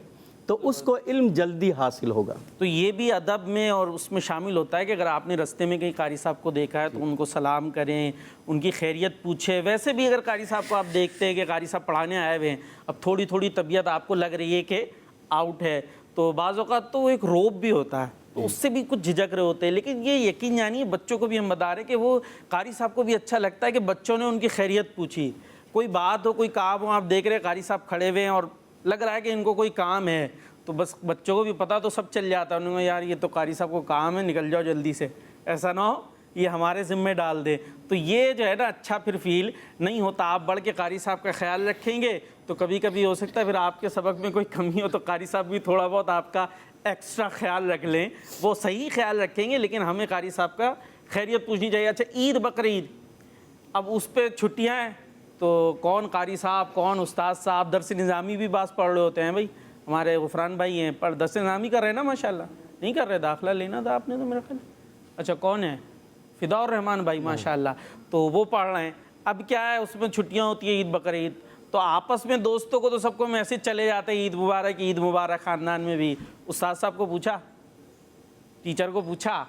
تو اس کو علم جلدی حاصل ہوگا. تو یہ بھی ادب میں اور اس میں شامل ہوتا ہے کہ اگر آپ نے رستے میں کہیں قاری صاحب کو دیکھا ہے تو ان کو سلام کریں، ان کی خیریت پوچھیں. ویسے بھی اگر قاری صاحب کو آپ دیکھتے ہیں کہ قاری صاحب پڑھانے آئے ہوئے ہیں، اب تھوڑی تھوڑی طبیعت آپ کو لگ رہی ہے کہ آؤٹ ہے، تو بعض اوقات تو وہ ایک روب بھی ہوتا ہے، تو اس سے بھی کچھ جھجک رہے ہوتے ہیں. لیکن یہ یقین جانیے بچوں کو بھی ہم بتا رہے ہیں کہ وہ قاری صاحب کو بھی اچھا لگتا ہے کہ بچوں نے ان کی خیریت پوچھی. کوئی بات ہو، کوئی کام ہو، آپ دیکھ رہے ہیں قاری صاحب کھڑے ہوئے ہیں اور لگ رہا ہے کہ ان کو کوئی کام ہے، تو بس بچوں کو بھی پتہ تو سب چل جاتا ہے، انہوں نے یار یہ تو قاری صاحب کو کام ہے، نکل جاؤ جلدی سے، ایسا نہ ہو یہ ہمارے ذمہ ڈال دے. تو یہ جو ہے نا اچھا پھر فیل نہیں ہوتا. آپ بڑھ کے قاری صاحب کا خیال رکھیں گے تو کبھی کبھی ہو سکتا ہے پھر آپ کے سبق میں کوئی کمی ہو تو قاری صاحب بھی تھوڑا بہت آپ کا ایکسٹرا خیال رکھ لیں. وہ صحیح خیال رکھیں گے لیکن ہمیں قاری صاحب کا خیریت پوچھنی چاہیے. اچھا عید بقرعید، اب اس پہ چھٹیاں ہیں تو کون قاری صاحب کون استاد صاحب، درس نظامی بھی بعض پڑھ رہے ہوتے ہیں. بھائی ہمارے غفران بھائی ہیں پر درس نظامی کر رہے ہیں نا ماشاءاللہ، نہیں کر رہے، داخلہ لینا تھا آپ نے تو میرا خیال. اچھا کون ہے؟ فدا الرحمان بھائی ماشاءاللہ، تو وہ پڑھ رہے ہیں. اب کیا ہے اس میں چھٹیاں ہوتی ہیں عید بقرعید، تو آپس میں دوستوں کو تو سب کو میسج چلے جاتے ہیں عید مبارک عید مبارک. خاندان میں بھی استاد صاحب کو پوچھا، ٹیچر کو پوچھا،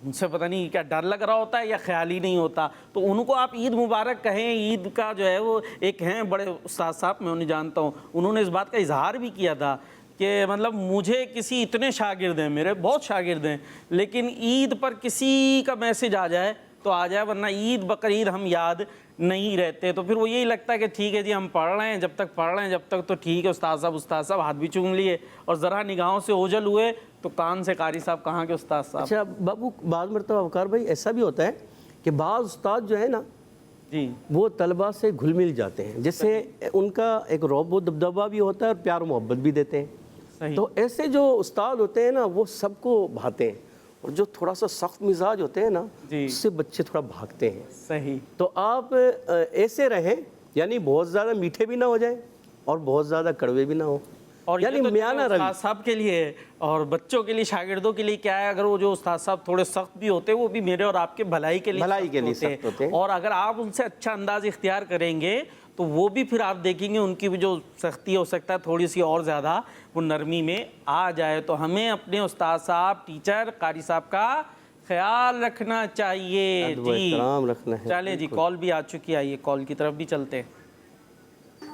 ان سے پتہ نہیں کیا ڈر لگ رہا ہوتا ہے یا خیال ہی نہیں ہوتا. تو ان کو آپ عید مبارک کہیں. عید کا جو ہے وہ ایک ہیں بڑے استاد صاحب، میں انہیں جانتا ہوں، انہوں نے اس بات کا اظہار بھی کیا تھا کہ مطلب مجھے کسی اتنے شاگرد ہیں، میرے بہت شاگرد ہیں، لیکن عید پر کسی کا میسج آ جائے تو آ جائے، ورنہ عید بقرعید ہم یاد نہیں رہتے. تو پھر وہ یہی لگتا ہے کہ ٹھیک ہے جی ہم پڑھ رہے ہیں، جب تک پڑھ رہے ہیں جب تک تو ٹھیک ہے. استاد صاحب ہاتھ بھی چوم لیے اور ذرا نگاہوں سے اوجھل ہوئے تو کان سے قاری صاحب کہاں کے استاد صاحب. اچھا بابو، بعض مرتبہ وقار بھائی ایسا بھی ہوتا ہے کہ بعض استاد جو ہے نا جی وہ طلبہ سے گھل مل جاتے ہیں، جس سے ان کا ایک رعب و دبدبہ بھی ہوتا ہے اور پیار و محبت بھی دیتے ہیں. صحیح. تو ایسے جو استاد ہوتے ہیں نا وہ سب کو بھاتے ہیں، اور جو تھوڑا سا سخت مزاج ہوتے ہیں نا جی. اس سے بچے تھوڑا بھاگتے ہیں. صحیح. تو آپ ایسے رہیں، یعنی بہت زیادہ میٹھے بھی نہ ہو جائیں اور بہت زیادہ کڑوے بھی نہ ہو، اور یعنی یہ تو میانہ چلو روی. استاد صاحب کے لیے اور بچوں کے لیے، شاگردوں کے لیے کیا ہے، اگر وہ جو استاد صاحب تھوڑے سخت بھی ہوتے ہیں وہ بھی میرے اور آپ کے بھلائی کے لیے سخت ہوتے ہیں. اور اگر آپ ان سے اچھا انداز اختیار کریں گے تو وہ بھی پھر آپ دیکھیں گے ان کی بھی جو سختی ہو سکتا ہے تھوڑی سی اور زیادہ وہ نرمی میں آ جائے. تو ہمیں اپنے استاد صاحب، ٹیچر، قاری صاحب کا خیال رکھنا چاہیے. ادب و احترام رکھنا ہے. چلیں جی، کال بھی آ چکی ہے، آئیے کال کی طرف بھی چلتے ہیں.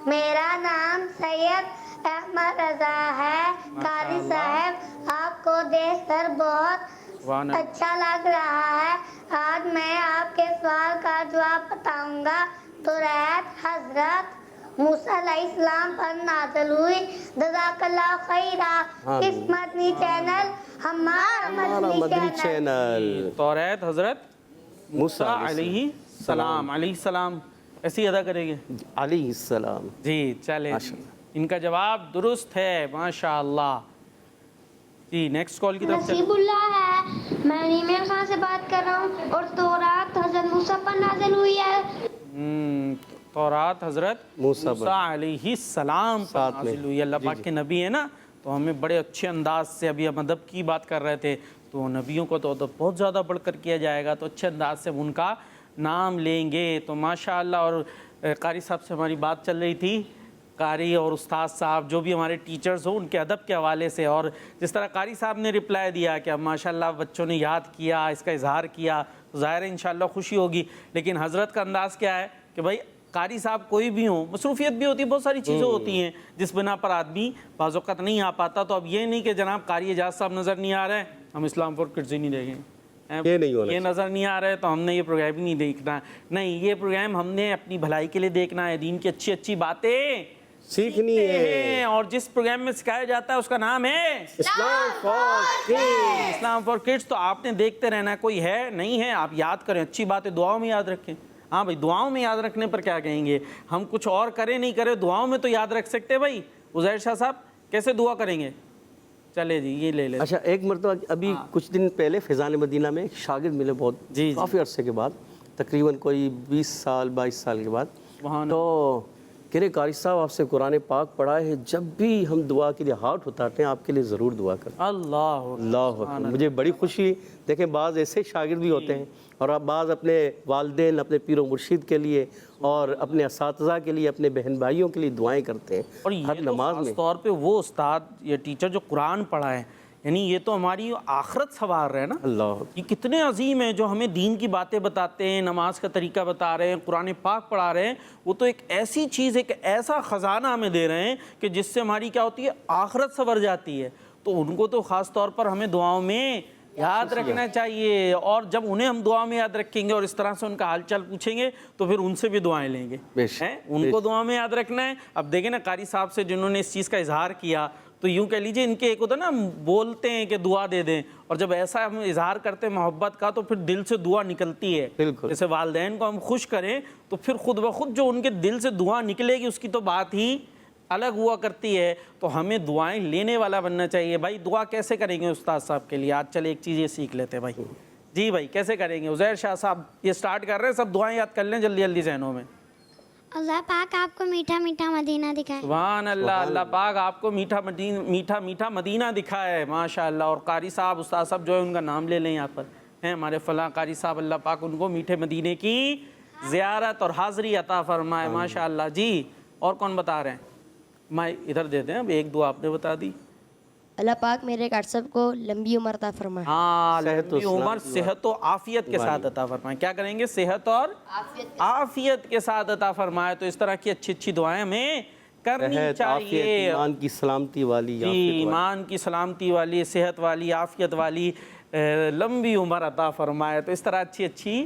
میرا نام سید احمد رضا ہے. قاری صاحب آپ کو دیکھ کر بہت اچھا لگ رہا ہے. آج میں آپ کے سوال کا جواب بتاؤں گا. تو رات حضرت موسیٰ علیہ السلام پر نازل ہوئی. جزاک اللہ خیرہ. اس مدنی چینل ہمارا مدنی چینل. توریت حضرت موسیٰ علیہ السلام، علیہ السلام ایسے ہی ادا کریں گے. علیہ السلام. جی چلیں، ان کا جواب درست ہے ماشاءاللہ. جی نیکسٹ کال کی طرف چلیں. نصیب اللہ ہے، میں نیمیر خان سے بات کر رہا ہوں. اور تورات حضرت موسیٰ پر نازل ہوئی ہے. تورات حضرت موسیٰ علیہ السلام پر نازل ہوئی. اللہ پاک کے نبی ہیں نا، تو ہمیں بڑے اچھے انداز سے، ابھی ہم ادب کی بات کر رہے تھے تو نبیوں کو تو ادب بہت زیادہ بڑھ کر کیا جائے گا، تو اچھے انداز سے ان کا نام لیں گے. تو ماشاءاللہ. اور قاری صاحب سے ہماری بات چل رہی تھی، قاری اور استاد صاحب جو بھی ہمارے ٹیچرز ہوں ان کے ادب کے حوالے سے، اور جس طرح قاری صاحب نے رپلائی دیا کہ اب ماشاءاللہ بچوں نے یاد کیا، اس کا اظہار کیا، تو ظاہر ہے انشاءاللہ خوشی ہوگی. لیکن حضرت کا انداز کیا ہے کہ بھائی قاری صاحب کوئی بھی ہوں، مصروفیت بھی ہوتی ہے، بہت ساری چیزیں ہوتی ہیں جس بنا پر آدمی بعض اوقات نہیں آ پاتا. تو اب یہ نہیں کہ جناب قاری اعجاز صاحب نظر نہیں آ رہے ہیں ہم اسلام فور کڈز ہی نہیں دیکھیں، یہ نظر نہیں آ رہا ہے تو ہم نے یہ پروگرام ہی نہیں دیکھنا ہے. نہیں، یہ پروگرام ہم نے اپنی بھلائی کے لیے دیکھنا ہے، دین کی اچھی اچھی باتیں سیکھنی ہے. اور جس پروگرام میں سکھایا جاتا ہے اس کا نام ہے Islam for kids. Islam for kids. تو آپ نے دیکھتے رہنا ہے، کوئی ہے نہیں ہے، آپ یاد کریں، اچھی باتیں دعاؤں میں یاد رکھیں. ہاں بھائی، دعاؤں میں یاد رکھنے پر کیا کہیں گے ہم، کچھ اور کریں نہیں کریں دعاؤں میں تو یاد رکھ سکتے. بھائی عزیر شاہ صاحب کیسے دعا کریں گے؟ چلے جی یہ لے لیں. اچھا ایک مرتبہ ابھی کچھ دن پہلے فیضان مدینہ میں ایک شاگرد ملے، بہت کافی عرصے کے بعد، تقریباً کوئی 20 سال 22 سال کے بعد. تو کہہ رہے قاری صاحب آپ سے قرآن پاک پڑھا ہے، جب بھی ہم دعا کے لیے ہاتھ اٹھاتے ہیں آپ کے لیے ضرور دعا کریں. اللہ اکبر. مجھے بڑی خوشی. دیکھیں بعض ایسے شاگرد بھی ہوتے ہیں اور آپ بعض اپنے والدین، اپنے پیر و مرشد کے لیے اور اپنے اساتذہ کے لیے، اپنے بہن بھائیوں کے لیے دعائیں کرتے ہیں. اور ہر نماز میں خاص طور پہ وہ استاد یا ٹیچر جو قرآن پڑھائے، یعنی یہ تو ہماری آخرت سنوار رہے ہیں نا. اللہ یہ کتنے عظیم ہیں جو ہمیں دین کی باتیں بتاتے ہیں، نماز کا طریقہ بتا رہے ہیں، قرآن پاک پڑھا رہے ہیں. وہ تو ایک ایسی چیز ہے کہ ایسا خزانہ ہمیں دے رہے ہیں کہ جس سے ہماری کیا ہوتی ہے، آخرت سنور جاتی ہے. تو ان کو تو خاص طور پر ہمیں دعاؤں میں یاد رکھنا چاہیے. اور جب انہیں ہم دعا میں یاد رکھیں گے اور اس طرح سے ان کا حال چال پوچھیں گے تو پھر ان سے بھی دعائیں لیں گے. ان کو دعا میں یاد رکھنا ہے. اب دیکھیں نا قاری صاحب سے جنہوں نے اس چیز کا اظہار کیا، تو یوں کہہ لیجئے ان کے ایک ہوتا نا بولتے ہیں کہ دعا دے دیں، اور جب ایسا ہم اظہار کرتے ہیں محبت کا تو پھر دل سے دعا نکلتی ہے. جیسے والدین کو ہم خوش کریں تو پھر خود بخود جو ان کے دل سے دعا نکلے گی اس کی تو بات ہی الگ ہوا کرتی ہے. تو ہمیں دعائیں لینے والا بننا چاہیے. بھائی دعا کیسے کریں گے استاد صاحب کے لیے؟ آج چلے ایک چیز یہ سیکھ لیتے ہیں بھائی. جی بھائی کیسے کریں گے؟ عزیر شاہ صاحب یہ سٹارٹ کر رہے ہیں، سب دعائیں یاد کر لیں جلدی جلدی ذہنوں میں. اللہ پاک آپ کو میٹھا میٹھا مدینہ دکھائے. سبحان اللہ. اللہ پاک آپ کو میٹھا میٹھا مدینہ دکھائے ماشاءاللہ. اور قاری صاحب، استاد صاحب جو ہے ان کا نام لے لیں، یہاں پر ہیں ہمارے فلاں قاری صاحب، اللہ پاک ان کو میٹھے مدینے کی زیارت اور حاضری عطا فرمائے ماشاءاللہ. جی اور کون بتا رہے ہیں؟ میں ادھر دیتے ہیں. اب ایک دعا آپ نے بتا دی. اللہ پاک میرے سب کو لمبی عمر عطا فرمائے. ہاں لمبی عمر، صحت و عافیت کے ساتھ عطا فرمائے. کیا کریں گے؟ صحت اور عافیت کے ساتھ عطا فرمائے. تو اس طرح کی اچھی اچھی دعائیں ہمیں کرنی چاہیے. ایمان کی سلامتی والی، جی ایمان کی سلامتی والی، صحت والی، عافیت والی، لمبی عمر عطا فرمائے. تو اس طرح اچھی اچھی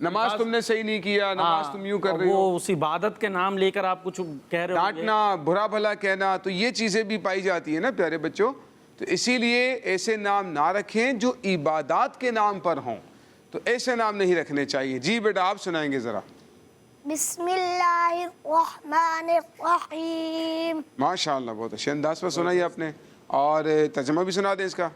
نماز تم نے صحیح نہیں کیا, نماز تم یوں کر رہی ہو, وہ اس عبادت کے نام لے کر آپ کچھ کہہ رہے ہو, ڈانٹنا, برا بھلا کہنا, تو یہ چیزیں بھی پائی جاتی ہیں نا پیارے بچوں. تو اسی لیے ایسے نام نہ رکھیں جو عبادات کے نام پر ہوں, تو ایسے نام نہیں رکھنے چاہیے. جی بیٹا آپ سنائیں گے ذرا. بسم اللہ الرحمن الرحیم. ماشاءاللہ بہت اچھے انداز پر سنائی آپ نے, اور ترجمہ بھی سنا دیں اس کا.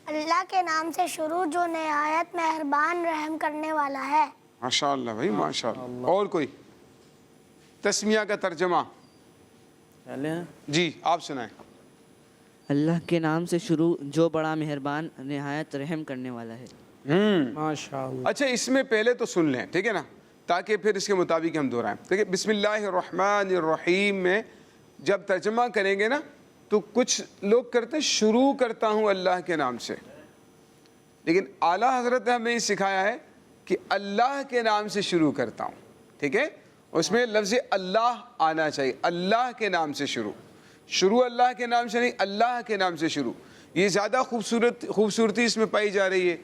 اللہ کے نام سے شروع جو نہایت مہربان رحم کرنے والا ہے. ماشاءاللہ بھائی ماشاءاللہ. اور کوئی تسمیہ کا ترجمہ؟ جی آپ سنائیں. اللہ کے نام سے شروع جو بڑا مہربان نہایت رحم کرنے والا ہے. ماشاءاللہ. اچھا اس میں پہلے تو سن لیں, ٹھیک ہے نا, تاکہ پھر اس کے مطابق ہم دہرائیں. دیکھیں بسم اللہ الرحمن الرحیم میں جب ترجمہ کریں گے نا تو کچھ لوگ کرتے ہیں شروع کرتا ہوں اللہ کے نام سے, لیکن اعلیٰ حضرت نے ہمیں یہ سکھایا ہے کہ اللہ کے نام سے شروع کرتا ہوں. ٹھیک ہے, اس میں لفظ اللہ آنا چاہیے. اللہ کے نام سے شروع اللہ کے نام سے نہیں, اللہ کے نام سے شروع. یہ زیادہ خوبصورتی اس میں پائی جا رہی ہے.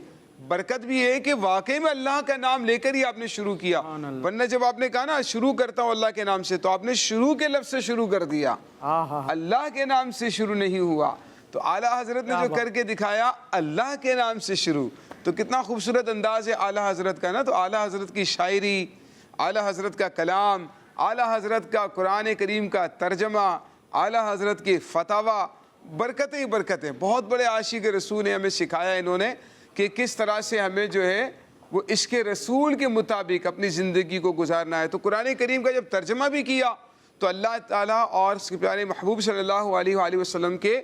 برکت بھی ہے کہ واقعی میں اللہ کا نام لے کر ہی آپ نے شروع کیا, ورنہ جب آپ نے کہا نا شروع کرتا ہوں اللہ کے نام سے, تو آپ نے شروع کے لفظ سے شروع کر دیا, اللہ کے نام سے شروع نہیں ہوا. تو اعلیٰ حضرت نے جو کر کے دکھایا اللہ کے نام سے شروع, تو کتنا خوبصورت انداز ہے اعلیٰ حضرت کا نا. تو اعلیٰ حضرت کی شاعری, اعلیٰ حضرت کا کلام, اعلیٰ حضرت کا قرآن کریم کا ترجمہ, اعلیٰ حضرت کے فتاوی, برکتیں ہی برکتیں. بہت بڑے عاشق رسول نے ہمیں سکھایا انہوں نے کہ کس طرح سے ہمیں جو ہے وہ عشق رسول کے مطابق اپنی زندگی کو گزارنا ہے. تو قرآن کریم کا جب ترجمہ بھی کیا تو اللہ تعالیٰ اور اس کے پیارے محبوب صلی اللہ علیہ وآلہ وسلم کے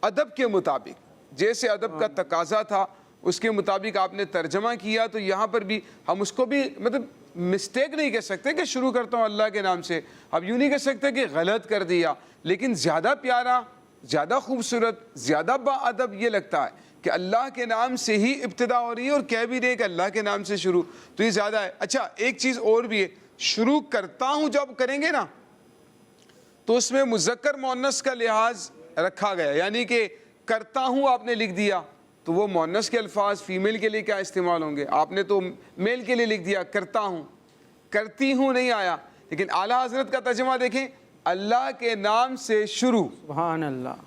ادب کے مطابق, جیسے ادب کا تقاضا تھا اس کے مطابق آپ نے ترجمہ کیا. تو یہاں پر بھی ہم اس کو بھی مطلب مسٹیک نہیں کہہ سکتے کہ شروع کرتا ہوں اللہ کے نام سے, اب یوں نہیں کہہ سکتے کہ غلط کر دیا, لیکن زیادہ پیارا, زیادہ خوبصورت, زیادہ با ادب یہ لگتا ہے کہ اللہ کے نام سے ہی ابتدا ہو رہی ہے اور کہہ بھی رہے کہ اللہ کے نام سے شروع, تو یہ زیادہ ہے. اچھا ایک چیز اور بھی ہے, شروع کرتا ہوں جب کریں گے نا تو اس میں مذکر مؤنث کا لحاظ رکھا گیا, یعنی کہ کرتا ہوں آپ نے لکھ دیا تو وہ مؤنث کے الفاظ فیمیل کے لیے کیا استعمال ہوں گے, آپ نے تو میل کے لیے لکھ دیا کرتا ہوں, کرتی ہوں نہیں آیا. لیکن اعلیٰ حضرت کا ترجمہ دیکھیں, اللہ کے نام سے شروع. سبحان اللہ.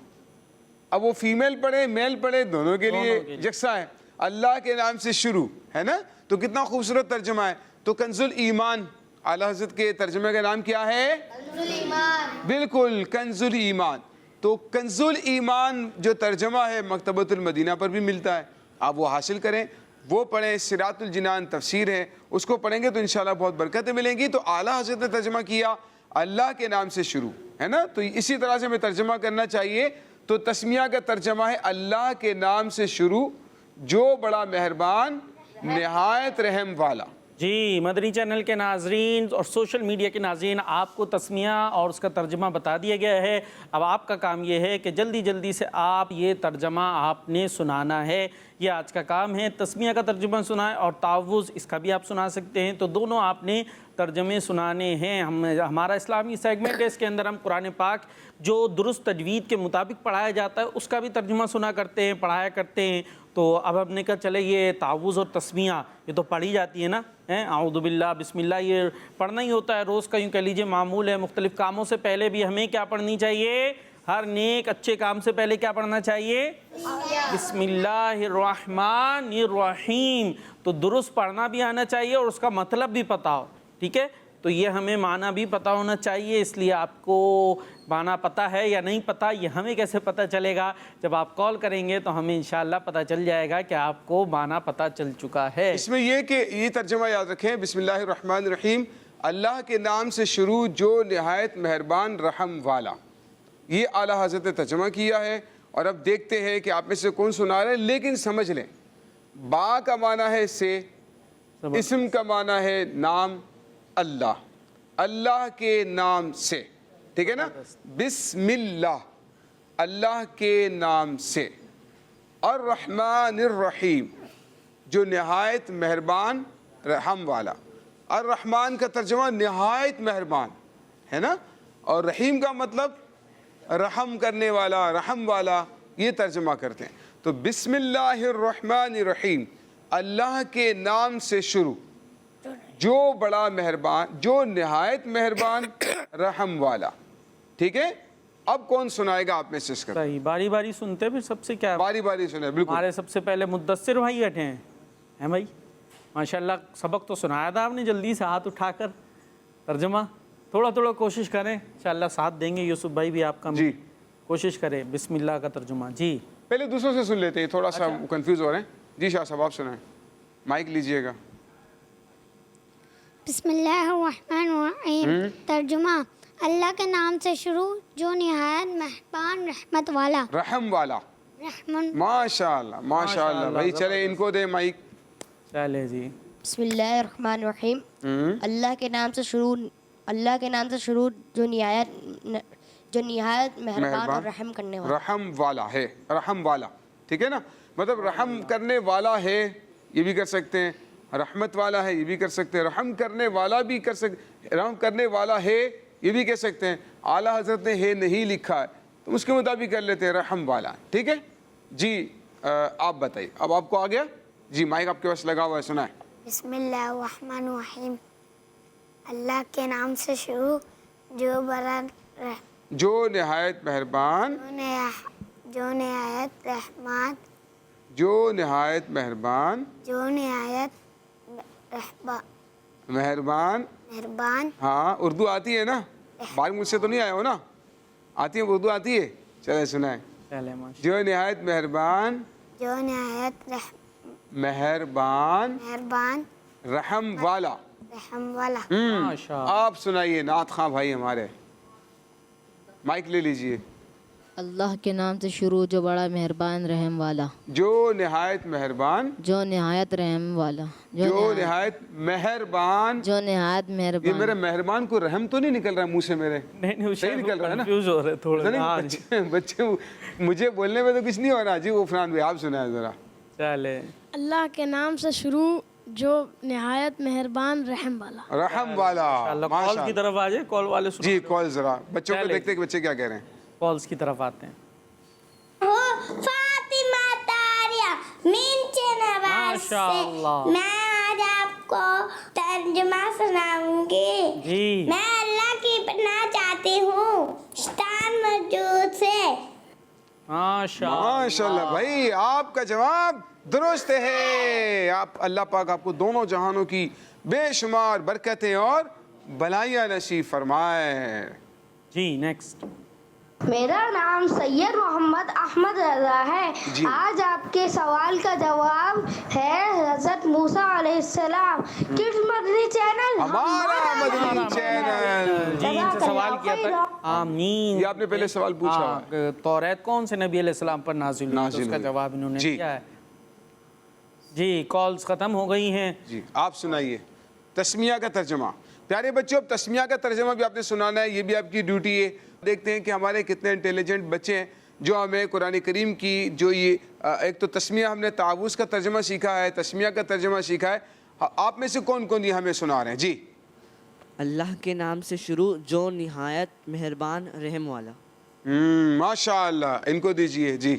اب وہ فیمیل پڑھے میل پڑھے دونوں کے لیے یکساں ہے, اللہ کے نام سے شروع ہے نا. تو کتنا خوبصورت ترجمہ ہے. تو کنز الایمان, اعلیٰ حضرت کے ترجمے کا نام کیا ہے؟ کنز الایمان. بالکل کنز الایمان. تو کنز الایمان جو ترجمہ ہے مکتبۃ المدینہ پر بھی ملتا ہے, آپ وہ حاصل کریں, وہ پڑھیں. صراط الجنان تفسیر ہے, اس کو پڑھیں گے تو انشاءاللہ بہت برکتیں ملیں گی. تو اعلیٰ حضرت نے ترجمہ کیا اللہ کے نام سے شروع ہے نا, تو اسی طرح سے ہمیں ترجمہ کرنا چاہیے. تو تسمیہ کا ترجمہ ہے اللہ کے نام سے شروع جو بڑا مہربان نہایت رحم والا. جی مدنی چینل کے ناظرین اور سوشل میڈیا کے ناظرین, آپ کو تسمیہ اور اس کا ترجمہ بتا دیا گیا ہے. اب آپ کا کام یہ ہے کہ جلدی جلدی سے آپ یہ ترجمہ آپ نے سنانا ہے, یہ آج کا کام ہے. تسمیہ کا ترجمہ سنائیں اور تعوذ اس کا بھی آپ سنا سکتے ہیں, تو دونوں آپ نے ترجمے سنانے ہیں. ہمارا اسلامی سیگمنٹ ہے, اس کے اندر ہم قرآن پاک جو درست تجوید کے مطابق پڑھایا جاتا ہے اس کا بھی ترجمہ سنا کرتے ہیں, پڑھایا کرتے ہیں. تو اب ہم نے کہا چلے یہ تعوذ اور تسمیہ یہ تو پڑھی جاتی ہے نا, اعوذ باللہ بسم اللہ یہ پڑھنا ہی ہوتا ہے روز کا, یوں کہہ لیجیے معمول ہے. مختلف کاموں سے پہلے بھی ہمیں کیا پڑھنی چاہیے؟ ہر نیک اچھے کام سے پہلے کیا پڑھنا چاہیے؟ بسم اللہ الرحمن الرحیم. تو درست پڑھنا بھی آنا چاہیے اور اس کا مطلب بھی پتہ ہو, ٹھیک ہے. تو یہ ہمیں معنی بھی پتہ ہونا چاہیے. اس لیے آپ کو معنی پتہ ہے یا نہیں پتہ یہ ہمیں کیسے پتہ چلے گا؟ جب آپ کال کریں گے تو ہمیں انشاءاللہ پتہ چل جائے گا کہ آپ کو معنی پتہ چل چکا ہے. اس میں یہ کہ یہ ترجمہ یاد رکھیں, بسم اللہ الرحمن الرحیم, اللہ کے نام سے شروع جو نہایت مہربان رحم والا. یہ اعلیٰ حضرت نے ترجمہ کیا ہے. اور اب دیکھتے ہیں کہ آپ میں سے کون سنا رہے ہیں, لیکن سمجھ لیں با کا معنی ہے سے, اسم کا معنی ہے نام, اللہ, اللہ کے نام سے, ٹھیک ہے نا. بسم اللہ, اللہ کے نام سے. الرحمن الرحیم, جو نہایت مہربان رحم والا. الرحمن کا ترجمہ نہایت مہربان ہے نا, اور رحیم کا مطلب رحم کرنے والا, رحم والا, یہ ترجمہ کرتے ہیں. تو بسم اللہ الرحمن الرحیم, اللہ کے نام سے شروع جو بڑا مہربان، جو نہایت مہربان رحم والا. ٹھیک ہے، اب کون سنائے گا آپ میں سے اس کا؟ صحیح، باری باری سنتے پھر سب سے کیا باری باری سنیں. بالکل. ہمارے سب سے پہلے مدثر بھائی بیٹھے ہیں بھائی، ماشاءاللہ سبق تو سنایا تھا آپ نے، جلدی سے ہاتھ اٹھا کر ترجمہ تھوڑا تھوڑا کوشش کریں، انشاءاللہ ساتھ دیں گے. یوسف بھائی بھی آپ کا جی کوشش کریں بسم اللہ کا ترجمہ. جی پہلے دوسروں سے سن لیتے ہیں، تھوڑا سا کنفیوز ہو رہے ہیں. جی شاہ صاحب آپ سنائیں، مائک لیجئے گا. بسم اللہ الرحمن الرحیم. ترجمہ، اللہ کے نام سے شروع جو نہایت مہربان رحمت والا. رحم والا. رحمن. ماشاءاللہ ماشاءاللہ بھائی. چلے ان کو دیں مائک. چلے جی. بسم اللہ الرحمن الرحیم. اللہ کے نام سے شروع جو نہایت مہربان اور رحم کرنے والا. رحم والا ہے، رحم والا. ٹھیک ہے نا، مطلب رحم کرنے والا ہے یہ بھی کر سکتے ہیں، رحمت والا ہے یہ بھی کر سکتے ہیں، رحم کرنے والا بھی کر سکتے، رحم کرنے والا ہے یہ بھی کہہ سکتے ہیں. اعلیٰ حضرت نے ہے نہیں لکھا ہے تو اس کے مطابق کر لیتے ہیں رحم والا. ٹھیک ہے جی. آپ بتائیے، اب آپ کو آ گیا جی، مائک آپ کے پاس لگا ہوا ہے، سنائیں. بسم اللہ الرحمن الرحیم. اللہ کے نام سے شروع جو بڑا جو نہایت مہربان، جو نہایت رحمان، جو نہایت مہربان، جو نہایت مہربان. مہربان. ہاں اردو آتی ہے نا؟ بار مجھ سے تو نہیں آئے ہو نا؟ آتی ہے اردو آتی ہے؟ چلے سنائیں. چلے ماشاءاللہ. جو نہایت مہربان، جو نہایت مہربان مہربان رحم والا. رحم والا. ماشاءاللہ. آپ سنائیے نعت خواں بھائی ہمارے، مائک لے لیجئے. اللہ کے نام سے شروع جو بڑا مہربان رحم والا. جو نہایت مہربان، جو نہایت رحم والا. جو نہایت مہربان. جو نہایت یہ مہربان. میرے مہربان کو رحم تو نہیں نکل رہا ہے منہ سے میرے؟ نہیں صحیح نکل رہا ہے نا؟ کنفیوز ہو رہے تھوڑے. بچے مجھے بولنے میں تو کچھ نہیں ہو رہا. جی عفران بھائی آپ سنائیں ذرا. چلے. اللہ کے نام سے شروع جو نہایت مہربان رحم والا. رحم والا. اللہ کال کی طرف آ جائے، کال والے جی کال ذرا بچوں کو دیکھتے ہیں کہ بچے کیا کہہ رہے ہیں. کالز کی طرف آتے ہیں. فاطمہ تاریہ منچے نواز ماشاءاللہ. میں آج آپ کو ترجمہ سناؤں گی. جی. میں اللہ کی پناہ چاہتی ہوں شیطان موجود سے. ماشاءاللہ بھائی آپ کا جواب درست ہے. آپ اللہ پاک آپ کو دونوں جہانوں کی بے شمار برکتیں اور بھلائیاں نصیب فرمائے. جی نیکسٹ. میرا نام سید محمد احمد رضا ہے. جی. آج آپ کے سوال کا جواب ہے حضرت موسیٰ علیہ السلام. کڈز مدنی چینل ہمارا مدنی چینل. جی ان سے سوال کیا تھا. آمین. یہ آپ نے پہلے سوال پوچھا. توریت کون سے نبی علیہ السلام پر نازل ہوئی؟ اس کا جواب انہوں نے دیا ہے. جی کالز ختم ہو گئی ہیں. جی آپ سنائیے تسمیہ کا ترجمہ. پیارے بچوں اب تسمیہ کا ترجمہ بھی آپ نے سنانا ہے، یہ بھی آپ کی ڈیوٹی ہے. دیکھتے ہیں کہ ہمارے کتنے انٹیلیجنٹ بچے ہیں جو ہمیں قرآن کریم کی جو یہ ایک تو تسمیہ ہم نے تعوذ کا ترجمہ سیکھا ہے، تسمیہ کا ترجمہ سیکھا ہے. آپ میں سے کون کون یہ ہمیں سنا رہے ہیں؟ جی. اللہ کے نام سے شروع جو نہایت مہربان رحم والا. ماشاءاللہ ان کو دیجئے. جی.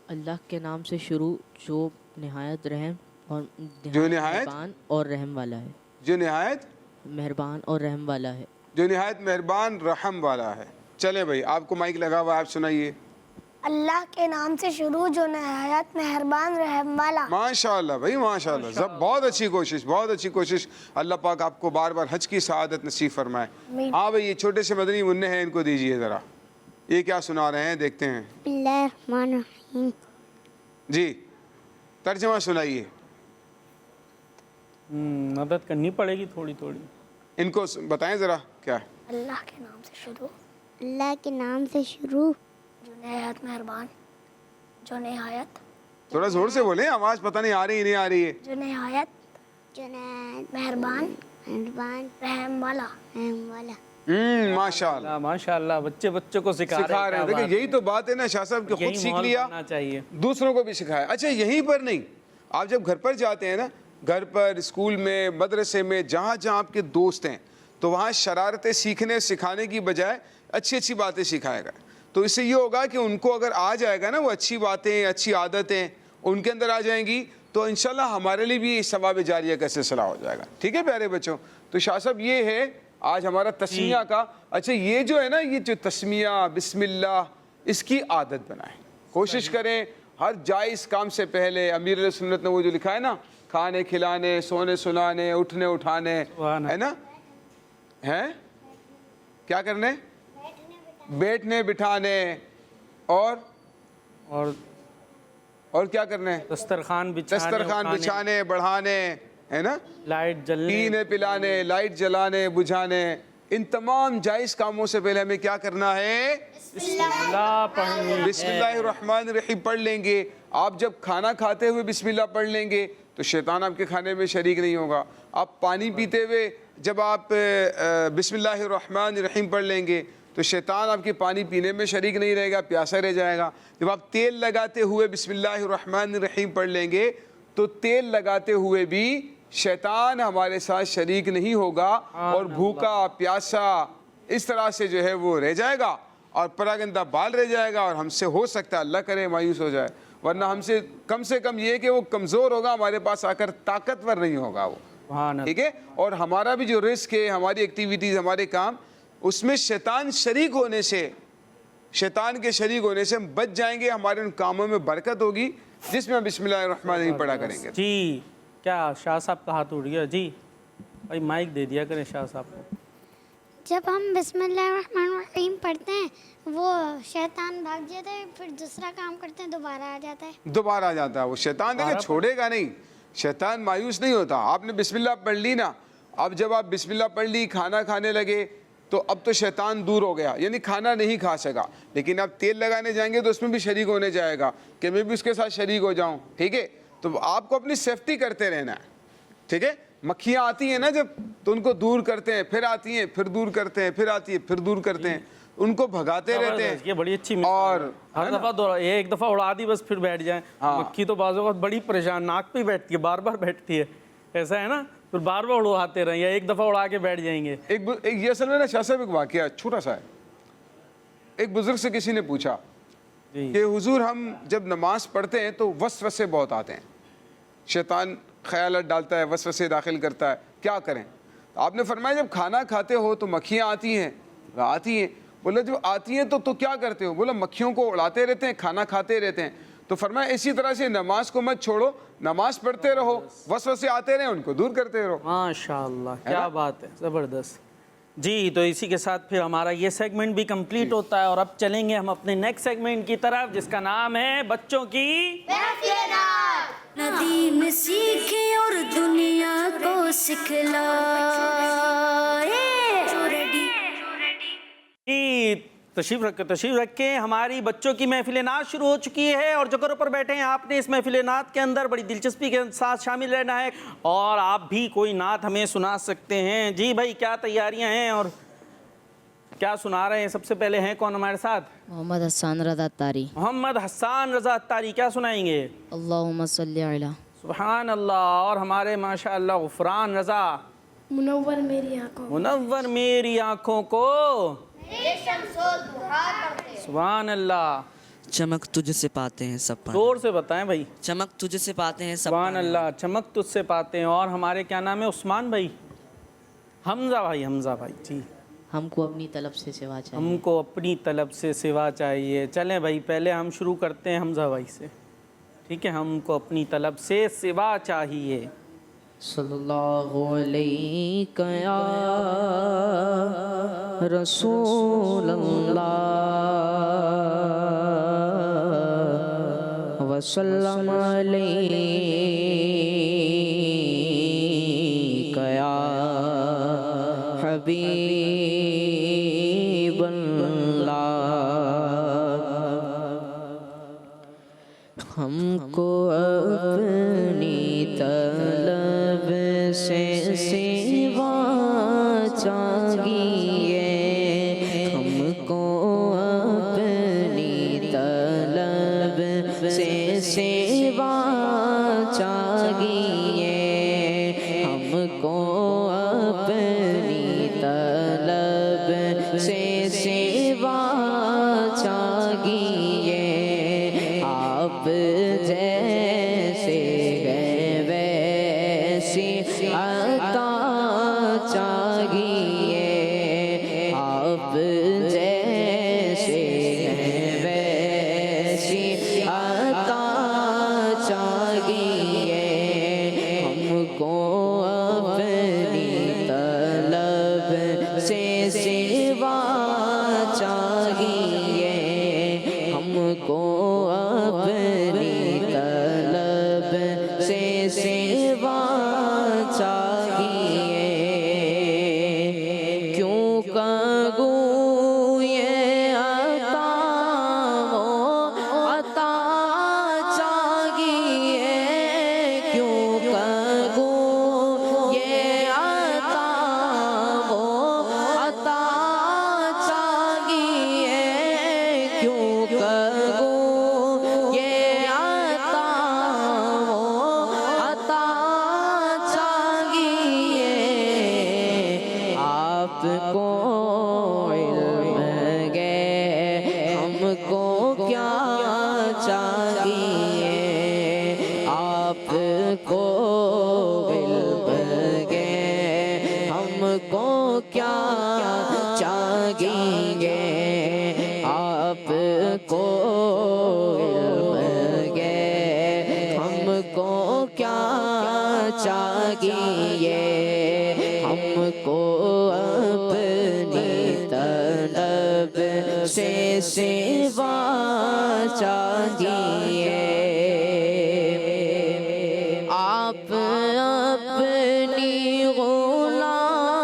اللہ کے نام سے شروع جو نہایت رحم اور جو نہایت مہربان اور رحم والا ہے. جو نہایت مہربان اور رحم والا ہے. جو نہایت مہربان رحم والا ہے. چلیں بھائی آپ کو مائک لگا ہوا ہے، آپ سنائیے. اللہ کے نام سے شروع جو نہایت مہربان رحم والا. ماشاءاللہ بھائی ماشاءاللہ. بہت اچھی کوشش، بہت اچھی کوشش. اللہ پاک آپ کو بار بار حج کی سعادت نصیب فرمائے. ہاں بھائی یہ چھوٹے سے مدنی منع ہیں، ان کو دیجئے ذرا. یہ کیا سنا رہے ہیں دیکھتے ہیں. بسم اللہ الرحمن الرحیم. جی ترجمہ سنائیے. مدد کرنی پڑے گی تھوڑی تھوڑی. ان کو بتائیں ذرا کیا ہے. اللہ کے نام سے شروع. اللہ کے نام سے شروع جو نہایت مہربان. جو نہایت. تھوڑا زور سے بولیں، آواز پتہ نہیں آ رہی نہیں آ رہی ہے. جو نہایت مہربان مہربان رحم والا. رحم والا. ماشاءاللہ ماشاءاللہ. بچوں کو سکھا رہے ہیں. دیکھیں یہی تو بات ہے نا شاہ صاحب کہ خود سیکھ لیا دوسروں کو بھی سکھایا. اچھا یہیں پر نہیں، آپ جب گھر پر جاتے ہیں نا، گھر پر اسکول میں مدرسے میں جہاں جہاں آپ کے دوست ہیں تو وہاں شرارتیں سیکھنے سکھانے کی بجائے اچھی اچھی باتیں سکھائے گا. تو اس سے یہ ہوگا کہ ان کو اگر آ جائے گا نا وہ اچھی باتیں اچھی عادتیں ان کے اندر آ جائیں گی تو انشاءاللہ ہمارے لیے بھی ثواب جاریہ کا سلسلہ ہو جائے گا. ٹھیک ہے پیارے بچوں؟ تو شاہ صاحب یہ ہے آج ہمارا تسمیہ کا. اچھا یہ جو ہے نا یہ جو تسمیہ بسم اللہ اس کی عادت بنائیں. کوشش کریں ہر جائز کام سے پہلے امیر علیہ سنت نے وہ جو لکھا ہے نا کھانے کھلانے سونے سلانے اٹھنے اٹھانے ہے نا ہیں کیا کرنے بیٹھنے بٹھانے اور کیا کرنے دسترخوان بچھانے بڑھانے ہے نا لائٹ جلنے پینے پلانے لائٹ جلانے بجھانے ان تمام جائز کاموں سے پہلے ہمیں کیا کرنا ہے بسم اللہ الرحمن الرحیم پڑھ لیں گے. آپ جب کھانا کھاتے ہوئے بسم اللہ پڑھ لیں گے تو شیطان آپ کے کھانے میں شریک نہیں ہوگا. آپ پانی پیتے ہوئے جب آپ بسم اللہ الرحمن الرحیم پڑھ لیں گے تو شیطان آپ کے پانی پینے میں شریک نہیں رہے گا پیاسا رہ جائے گا. جب آپ تیل لگاتے ہوئے بسم اللہ الرحمن الرحیم پڑھ لیں گے تو تیل لگاتے ہوئے بھی شیطان ہمارے ساتھ شریک نہیں ہوگا اور بھوکا پیاسا اس طرح سے جو ہے وہ رہ جائے گا اور پراگندہ بال رہ جائے گا اور ہم سے ہو سکتا ہے اللہ کرے مایوس ہو جائے. ورنہ ہم سے کم یہ کہ وہ کمزور ہوگا ہمارے پاس آ کر طاقتور نہیں ہوگا وہ. ٹھیک ہے؟ اور ہمارا بھی جو رزق ہے ہماری ایکٹیویٹیز ہمارے کام اس میں شیطان کے شریک ہونے سے ہم بچ جائیں گے. ہمارے ان کاموں میں برکت ہوگی جس میں ہم بسم اللہ الرحمن الرحیم پڑھا کریں گے. جی کیا شاہ صاحب کا ہاتھ اٹھ گیا؟ جی بھائی مائک دے دیا کریں شاہ صاحب کو. جب ہم بسم اللہ الرحمن الرحیم پڑھتے ہیں وہ شیطان بھاگ جاتا ہے پھر دوسرا کام کرتے ہیں دوبارہ آ جاتا ہے وہ شیطان دیکھیں چھوڑے گا نہیں. شیطان مایوس نہیں ہوتا. آپ نے بسم اللہ پڑھ لی نا اب جب آپ بسم اللہ پڑھ لی کھانا کھانے لگے تو اب تو شیطان دور ہو گیا یعنی کھانا نہیں کھا سکا. لیکن آپ تیل لگانے جائیں گے تو اس میں بھی شریک ہونے جائے گا کہ میں بھی اس کے ساتھ شریک ہو جاؤں. ٹھیک ہے؟ تو آپ کو اپنی سیفٹی کرتے رہنا ہے. ٹھیک ہے؟ مکھیاں آتی ہیں نا جب تو ان کو دور کرتے ہیں پھر آتی ہیں پھر دور کرتے ہیں پھر آتی ہیں پھر دور کرتے ہیں ان کو بھگاتے رہتے ہیں. یہ بڑی اچھی اور ہر دفعہ ایک دفعہ اڑا دی بس پھر بیٹھ جائیں. مکھی تو بعض اوقات بڑی پریشان ناک پہ بیٹھتی ہے بار بار بیٹھتی ہے ایسا ہے نا پھر بار بار اڑاتے رہیں یا ایک دفعہ اڑا کے بیٹھ جائیں گے. یہ اصل میں نا شاہ صاحب ایک واقعہ چھوٹا سا ہے. ایک بزرگ سے کسی نے پوچھا کہ حضور ہم جب نماز پڑھتے ہیں تو وسوسے بہت آتے ہیں شیطان خیالات ڈالتا ہے وسوسے داخل کرتا ہے کیا کریں؟ آپ نے فرمایا جب کھانا کھاتے ہو تو مکھیاں آتی ہیں. بولا جو آتی ہیں تو کیا کرتے ہو؟ بولا مکھیوں کو اڑاتے رہتے ہیں کھانا کھاتے رہتے ہیں. تو فرمایا اسی طرح سے نماز کو مت چھوڑو نماز پڑھتے رہو وسوسے آتے رہیں ان کو دور کرتے رہو. ماشاءاللہ کیا بات ہے زبردست. جی تو اسی کے ساتھ پھر ہمارا یہ سیگمنٹ بھی کمپلیٹ ہوتا ہے اور اب چلیں گے ہم اپنے نیکسٹ سیگمنٹ کی طرف جس کا نام ہے بچوں کی دین سیکھے اور دنیا کو سکھلائے. تشریف رکھیں. ہماری بچوں کی محفل نعت شروع ہو چکی ہے اور جو گھروں پر بیٹھے ہیں آپ نے اس محفل نعت کے اندر بڑی دلچسپی کے ساتھ شامل رہنا ہے اور آپ بھی کوئی نعت ہمیں سنا سکتے ہیں. جی بھائی کیا تیاریاں ہیں اور کیا سنا رہے ہیں؟ سب سے پہلے ہیں کون ہمارے ساتھ؟ محمد حسان رضا اتاری. محمد حسان رضا اتاری کیا سنائیں گے؟ اللہم صلی علی سبحان اللہ. اور ہمارے ماشاءاللہ غفران رضا منور میری آنکھوں کو سبحان اللہ. چمک تجھ سے پاتے ہیں سب پر. زور سے بتائیں بھائی. چمک تجھ سے پاتے ہیں سب سبحان اللہ. چمک تجھ سے پاتے ہیں. اور ہمارے کیا نام ہے؟ عثمان بھائی حمزہ بھائی. جی ہم کو اپنی طلب سے سوا چاہیے. ہم کو اپنی طلب سے سوا چاہیے. چلیں بھائی پہلے ہم شروع کرتے ہیں حمزہ بھائی سے. ٹھیک ہے؟ ہم کو اپنی طلب سے سوا چاہیے. صلی اللہ علیہ یا رسول اللہ وسلم علیہ یا حبیب ہم کو اپنی طلب سے سوا چاہیے. ہم کو اپنی طلب سے سوا چاہیے. ہم کو اپنی طلب سے سوا چاہیے. آپ جیسے کو کیا چاہیے آپ کو علم گے ہم کو کیا چاہیے آپ کو علم گے ہم کو کیا چاہیے ہم کو اپنی طلب سے سوا چاہیے آپ اپنی غلامی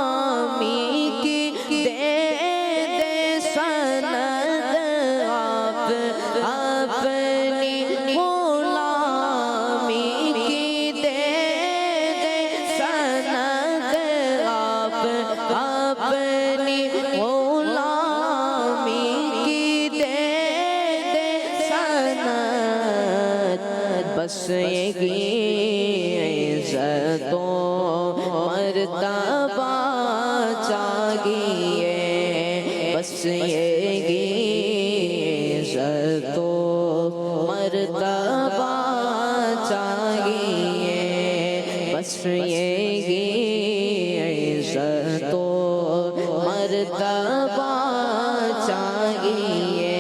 کی دے دے سند آپ اپنی غلامی کی دے دے سند آپ اپنی غلامی کی دے دے سند بس یہی عزت و مرتبہ چاہیے بس یہی عزت و مرتبہ چاہیے بس یہی عزت و مرتبہ چاہیے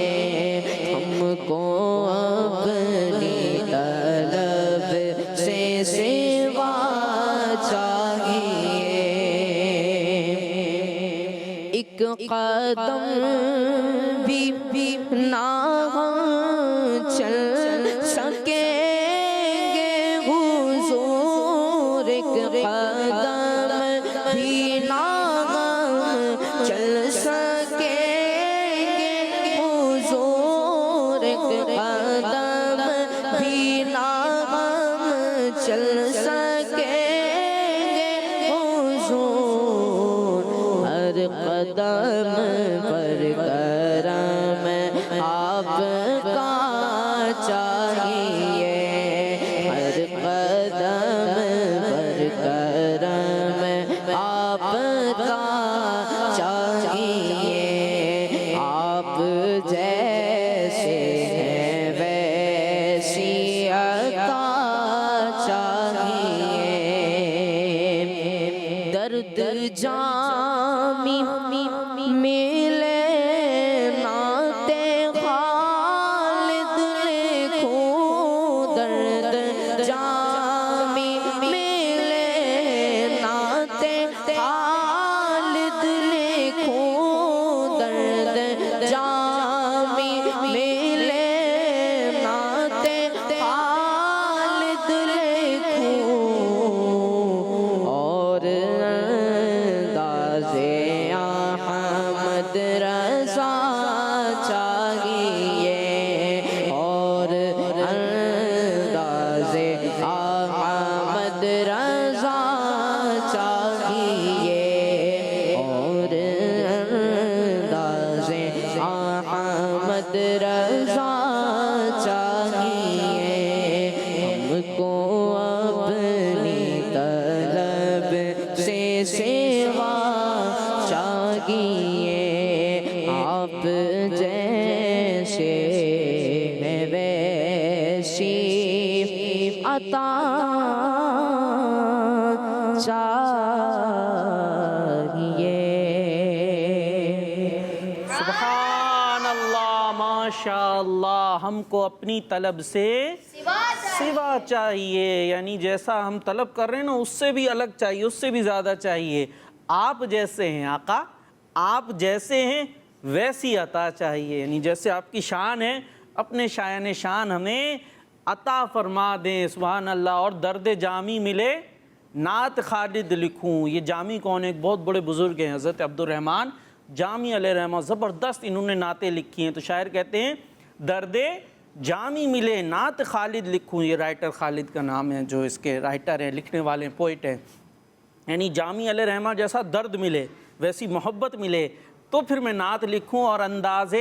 ہم کو اپنی طلب سے سوا چاہیے ایک قدم بھی نہ ہم چل سکیں گے حضور ایک قدم بھی نہ ہم چل سکیں گے حضور ایک قدم بھی نہ ہم چل سکیں گے حضور ہر قدم پر کرم آپ کا چاہیے ہر قدم پر کرم آپ کا چاہیے آپ جیسے ہیں ویسی عطا چاہیے درد جامی ملے نعت خالد لکھوں درد جامی ملے نعت خالد لکھوں درد جامی ملے نعت خالد لکھوں اور انداز احمد رضا چاہیے اور انداز احمد رضا چاہیے اور انداز احمد رضا چاہیے ہم کو اپنی طلب سے سوا چاہیے آپ جیسے ہیں ویسی عطا چاہیے سبحان اللہ ماشاء اللہ ہم کو اپنی طلب سے سوا چاہیے یعنی جیسا ہم طلب کر رہے ہیں نا اس سے بھی الگ چاہیے اس سے بھی زیادہ چاہیے آپ جیسے ہیں آقا آپ جیسے ہیں ویسی عطا چاہیے یعنی جیسے آپ کی شان ہے اپنے شایان شان ہمیں عطا فرما دیں سبحان اللہ اور درد جامی ملے نعت خالد لکھوں یہ جامی کون ہے ایک بہت بڑے بزرگ ہیں حضرت عبد الرحمن جامی علیہ رحمہ زبردست انہوں نے نعتیں لکھی ہیں تو شاعر کہتے ہیں درد جامی ملے نعت خالد لکھوں یہ رائٹر خالد کا نام ہے جو اس کے رائٹر ہیں لکھنے والے ہیں پوئٹ ہیں یعنی جامی علیہ رحمہ جیسا درد ملے ویسی محبت ملے تو پھر میں نعت لکھوں اور انداز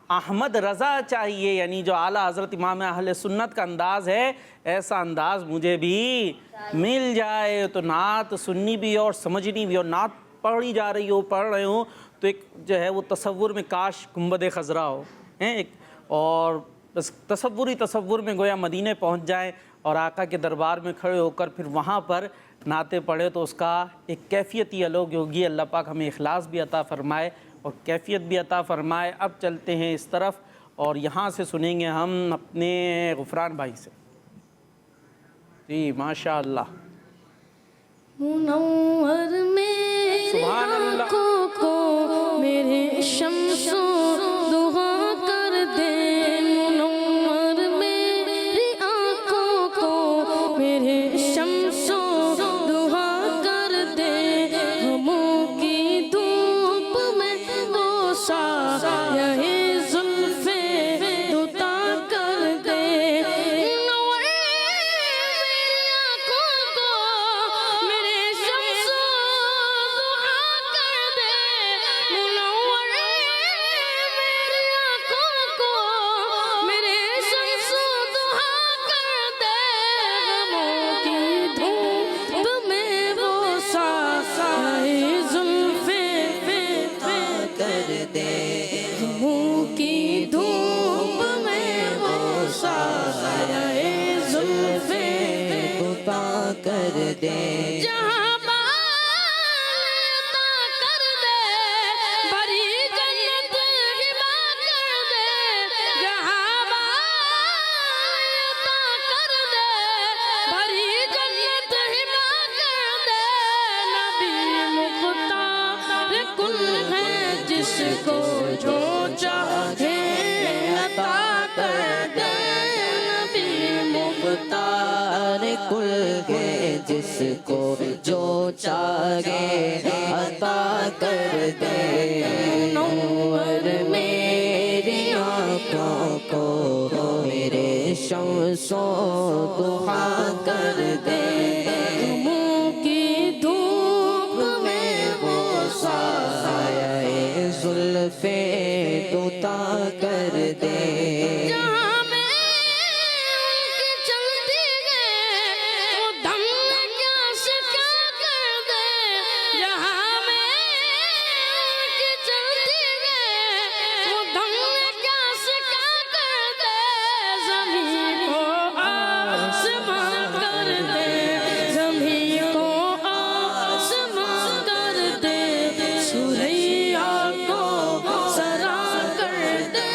احمد رضا چاہیے یعنی جو اعلیٰ حضرت امام اہل سنت کا انداز ہے ایسا انداز مجھے بھی مل جائے تو نعت سننی بھی اور سمجھنی بھی اور نعت پڑھی جا رہی ہو پڑھ رہے ہوں تو ایک جو ہے وہ تصور میں کاش گنبد خضرا ہو ایک اور بس تصور میں گویا مدینے پہنچ جائیں اور آقا کے دربار میں کھڑے ہو کر پھر وہاں پر نعتیں پڑھے تو اس کا ایک کیفیت ہی الگ ہوگی. اللہ پاک ہمیں اخلاص بھی عطا فرمائے اور کیفیت بھی عطا فرمائے. اب چلتے ہیں اس طرف اور یہاں سے سنیں گے ہم اپنے غفران بھائی سے. جی ماشاء اللہ. منور میرے آنکھوں کو میرے شمس و ضحیٰ کر دے. منور میری آنکھوں کو میرے شمس و ضحیٰ کر دے. غموں کی دھوپ میں وہ سایہ زلف دوتا کر دے. منور میری آنکھوں کو میرے شمس و ضحیٰ کر دے. منور میری آنکھوں کو میرے شمس و ضحیٰ کر دے. غموں کی دھوپ میں وہ سایہ زلف کر دے. غموں کی دھوپ میں وہ سایہ زلف کر دے. جہاں عطا کر دے بری جنت ہبا کر دے. جہاں عطا کر دے بری جنت ہبا کر دے. نبی مختار کل ہے جس کو جو چاہے عطا کر دے. نبی مختار کل ہے جس کو جو چاہے عطا کر دے. منور میری آنکھوں کو میرے شمس و ضحیٰ کر دے. غموں کی دھوپ میں وہ سایہ زلف دوتا کر دے. جہاں میں چلتی ہے وہ دم کیا سکھا کر دے. جہاں میں چلتی ہے وہ دم کیا سکھا کر دے. زمین کو آسمان کر دے. زمین کو آسمان کر دے. سوریا کو سرا کر دے.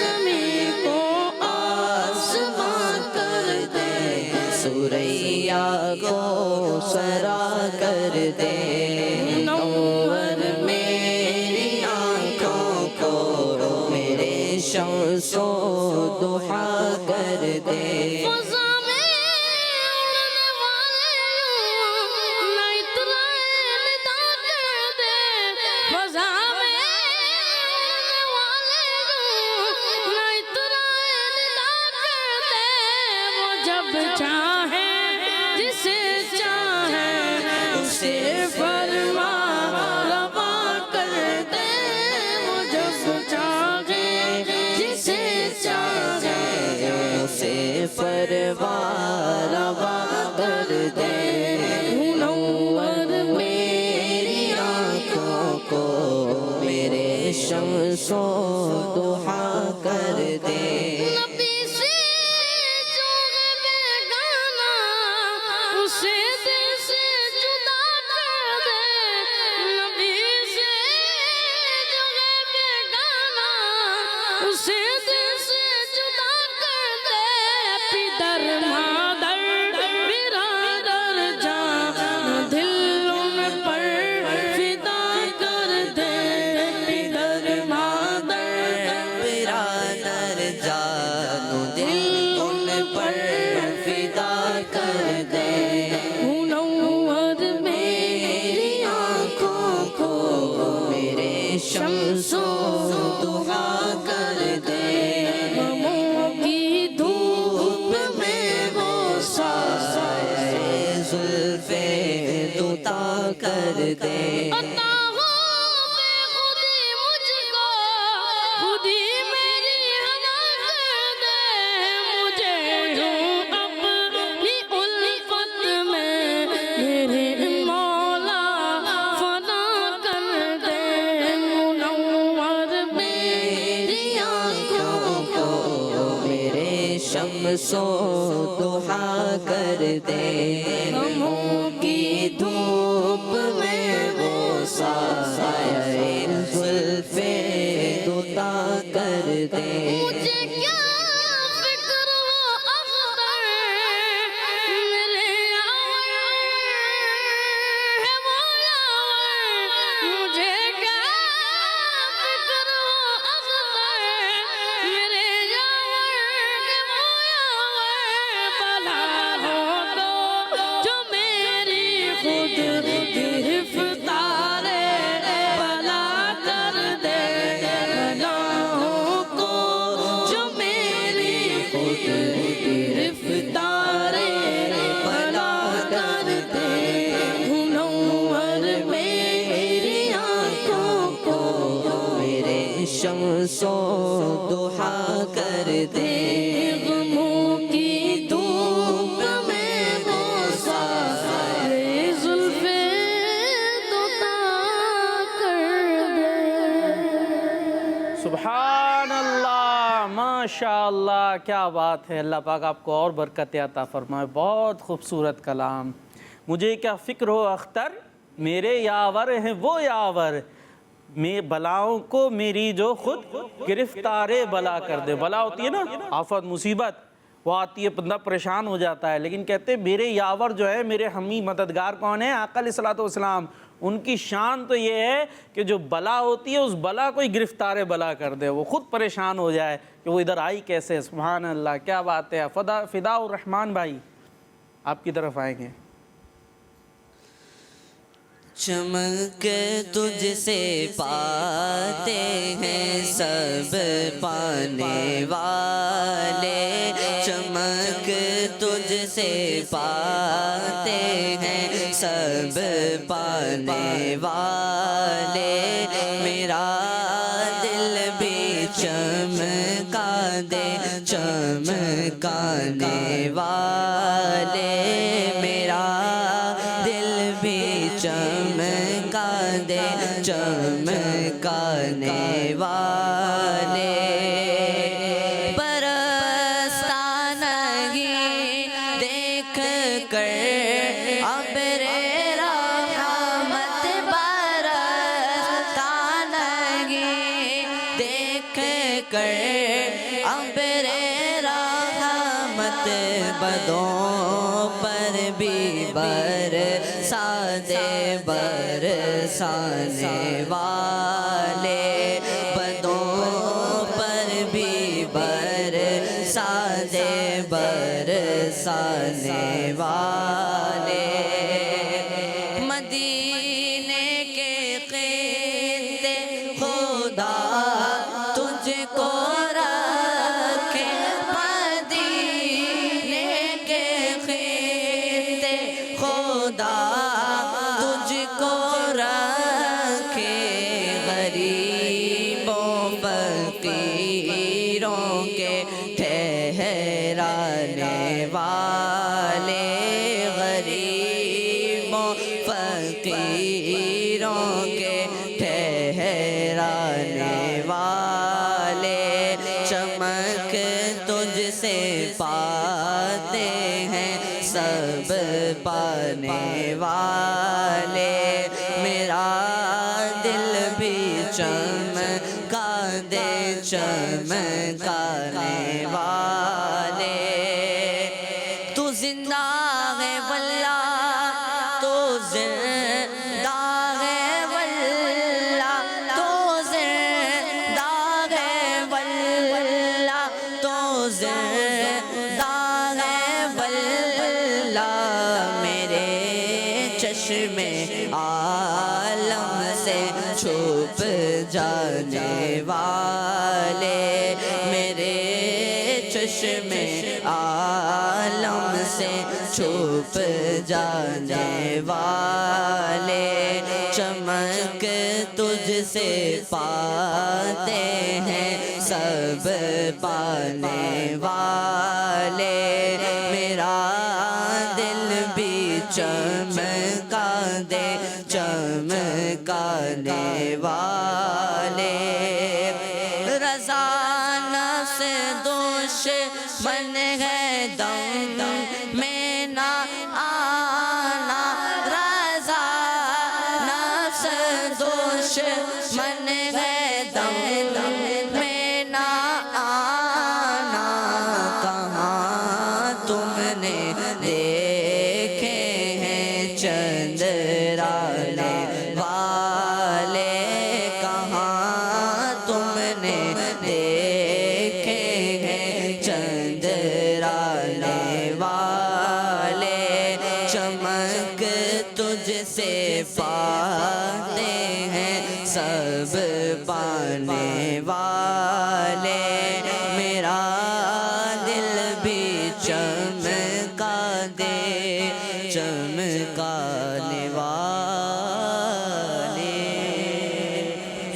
زمین کو آسمان کر دے. سوریا کو سرا کر دے. منور میری آنکھوں کو میرے شمس و ضحیٰ کر دے. فضا میں اڑنے والے نہ اترائے ندا کر دے. فضا میں اڑنے والے نہ اترائے ندا کر دے. وہ جب چاہے جسے چاہے اسے فرما روا کر دے. وہ جب چاہے جسے چاہے اسے فرما روا کر دے. منور میری آنکھوں کو میرے شمس و ضحیٰ کر دے. نبی سے جو ہے بیگانہ اسے دل سے جدا کر دے. نبی سے جو ہے بیگانہ اسے دل سے جدا کر دے. پدر مادر برادر جان دل ان پر فدا کر دے. پدر مادر برادر جان دل ان پر فدا کر دے. منور میری آنکھوں کو میرے شمس و ضحیٰ کر دے. غموں کی دھوپ میں وہ سایہ زلف دوتا کر دے. عطا ہو بے خودی مجھ کو خودی میری ہوا کر دے. مجھے یوں اپنی الفت میں میرے مولا فنا کر دے. منور میری آنکھوں کو شمس و ضحا کر دے غموں کی دھوپ میں وہ سایہ زلف دوتا کر دے مجھے کیا فکر ہو اختر میرے یار ہے وہ یار مجھے کیا فکر ہو اختر میرے یار ہے وہ یار بلا ہو تو جو میری خود گرفتار بلا کر دے بلاؤں کو جو میری خود گرفتار بلا کر دے منور میری آنکھوں کو میرے شمس و ضحا کر دے غموں کی دھوپ میں وہ سارے زلف دوتا کر دے سبحان اللہ، ماشاء اللہ، کیا بات ہے۔ اللہ پاک آپ کو اور برکت عطا فرمائے۔ بہت خوبصورت کلام۔ مجھے کیا فکر ہو اختر میرے یاور ہیں وہ یاور میں بلاؤں کو میری جو خود گرفتار بلا کر دے۔ بلا ہوتی ہے نا آفت مصیبت، وہ آتی ہے بندہ پریشان ہو جاتا ہے، لیکن کہتے ہیں میرے یاور جو ہے میرے ہمی مددگار کون ہیں؟ آقا علیہ الصلوۃ والسلام۔ ان کی شان تو یہ ہے کہ جو بلا ہوتی ہے اس بلا کو ہی گرفتار بلا کر دے، وہ خود پریشان ہو جائے کہ وہ ادھر آئی کیسے۔ سبحان اللہ، کیا بات ہے۔ فدا الرحمان بھائی آپ کی طرف آئیں گے۔ چمک تجھ سے پاتے ہیں سب پانے والے، چمک تجھ سے پاتے ہیں سب پانے والے، میرا دل بھی چمکا دے چمکانے والے، میرا دل بھی چمکا دے چمکانے والے، برسانگی دیکھ کر ابر رحمت، برسانگی دیکھ کر ابر رحمت، بدوں پر بھی برسا دے برسانے والے، بدوں پر بھی برسا دے برسانے والے، مدینے کے قیدے خدا تجھ کو رکھے، مدینے کے قیدے خدا تجھ کو رکھے، غریبوں فقیروں کے ٹھہرانے والے، غریبوں فقیروں کے ٹھہرانے والے، چمک تجھ سے پاتے ہیں سب پانے والے، میرا دل بھی چمکا دے چمکانے والے، تو زندہ ہے واللہ، تو زندہ ہے واللہ، تو زندہ ہے واللہ، تو زندہ ہے واللہ، میرے چشم عالم سے چھپ جانے والے، میرے چشم عالم سے چھپ جانے والے، چمک تجھ سے پاتے ہیں سب پانے والے، میرا دل بھی چمکا دے چمکانے والے، رضا نفس دشمن ہے دم دم میں نہ آنا رضا نفس دشمن ہے دم دم میں نہ آنا کہاں تم نے دیکھے ہیں چندرانے والے کہاں تم نے دیکھے ہیں چندرانے والے چمک تجھ سے پاتے ہیں سب پانے والے میرا دل بھی چمکا دے چمکانے والے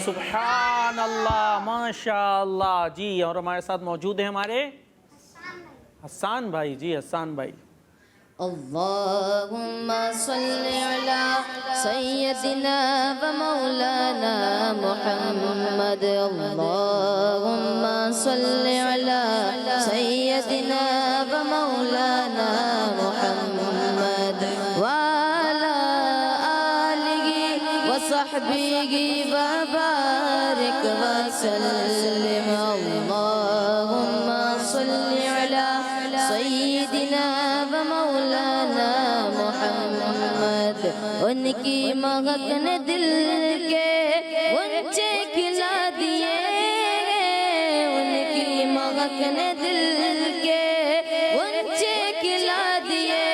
سبحان اللہ ماشاء اللہ جی. اور ہمارے ساتھ موجود ہیں ہمارے حسان بھائی. جی حسان بھائی. اللهم صل على سيدنا ومولانا محمد اللهم صل على سيدنا ومولانا محمد وعلى آله وصحبه وبارك وسلم اللهم صل على سيدنا ومولانا محمد ان کی مہک نے دل کے غنچے کھلا دیے ان کی مہک نے دل کے غنچے کھلا دیے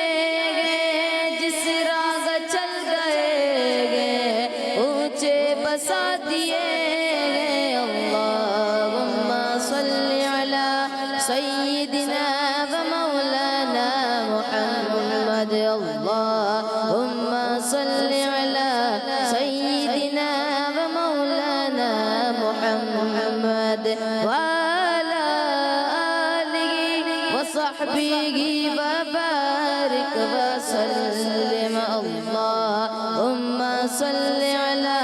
جس راگ چل گئے اونچے بسا دیے اللہم صلی علی سیدنا ومولانا محمد اللہم صلی علی سیدنا ومولانا محمد وعلى آلہ وصحبہ وبارک وسلم اللہم صلی علی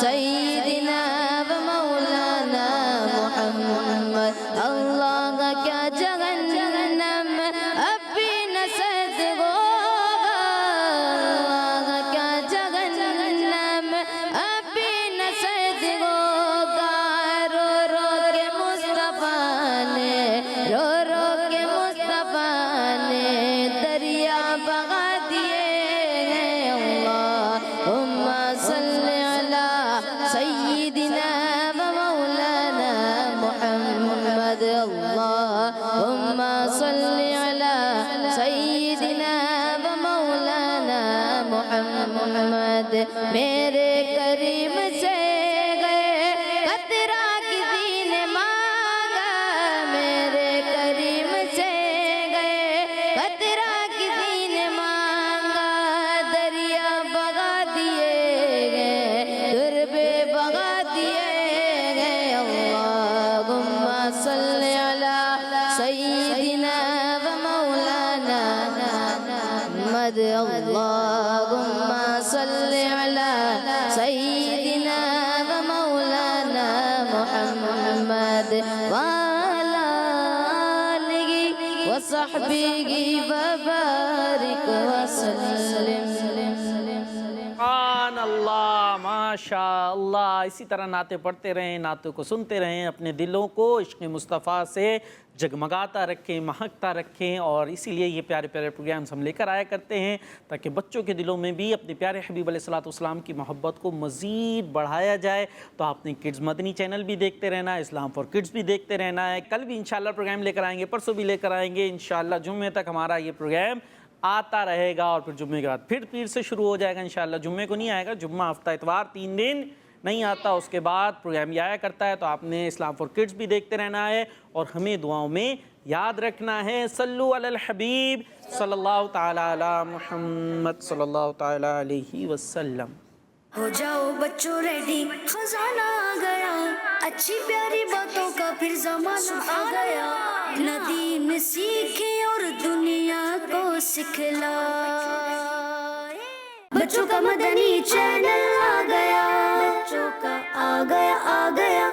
سیدنا ومولانا محمد اللہ کا کیا جہنم اب بھی نہ سد ہوگا اللہ کا کیا جہنم اب بھی نہ سد ہوگا رو رو کے مصطفیٰ نے رو رو کے مصطفیٰ نے دریا بہا دیے ہیں اللہم صلی علی سیدنا ومولانا محمد اللہم صلی علی سیدنا ومولانا محمد میرے کریم سے گئے قطرہ کسی نے مانگا میرے کریم سے گئے قطرہ کسی نے مانگا دریا بہا دیے گئے دربے بہا دیے گئے اللہم صلی علی سیدنا ومولانا محمد اللہم صلی علی سیدنا ومولانا محمد وعلى آلہ وصحبہ وبارک وسلم سبحان اللہ ماشاء اللہ. اسی طرح نعتیں پڑھتے رہیں نعتوں کو سنتے رہیں اپنے دلوں کو عشق مصطفیٰ سے جگمگاتا رکھیں مہکتا رکھیں اور اسی لیے یہ پیارے پیارے پروگرامز ہم لے کر آیا کرتے ہیں تاکہ بچوں کے دلوں میں بھی اپنے پیارے حبیب علیہ الصلوۃ والسلام کی محبت کو مزید بڑھایا جائے. تو آپ نے کڈز مدنی چینل بھی دیکھتے رہنا ہے اسلام فار کڈز بھی دیکھتے رہنا ہے. کل بھی انشاءاللہ پروگرام لے کر آئیں گے پرسوں بھی لے کر آئیں گے انشاءاللہ. جمعے تک ہمارا یہ پروگرام آتا رہے گا اور پھر جمعے کے بعد پھر پیر سے شروع ہو جائے گا انشاءاللہ. جمعے کو نہیں آئے گا جمعہ ہفتہ اتوار 3 دن نہیں آتا اس کے بعد پروگرام یہ آیا کرتا ہے. تو آپ نے اسلام فار کڈز بھی دیکھتے رہنا ہے اور ہمیں دعاؤں میں یاد رکھنا ہے. صلو علی الحبیب صلی اللہ تعالی علی محمد صلی اللہ تعالی علیہ وسلم. ہو جاؤ بچوں ریڈی خزانہ آ گیا اچھی پیاری باتوں کا پھر زمانہ آ گیا نہ دین سیکھے اور دنیا کو سکھلا بچوں کا مدنی چینل آ گیا بچوں کا آ گیا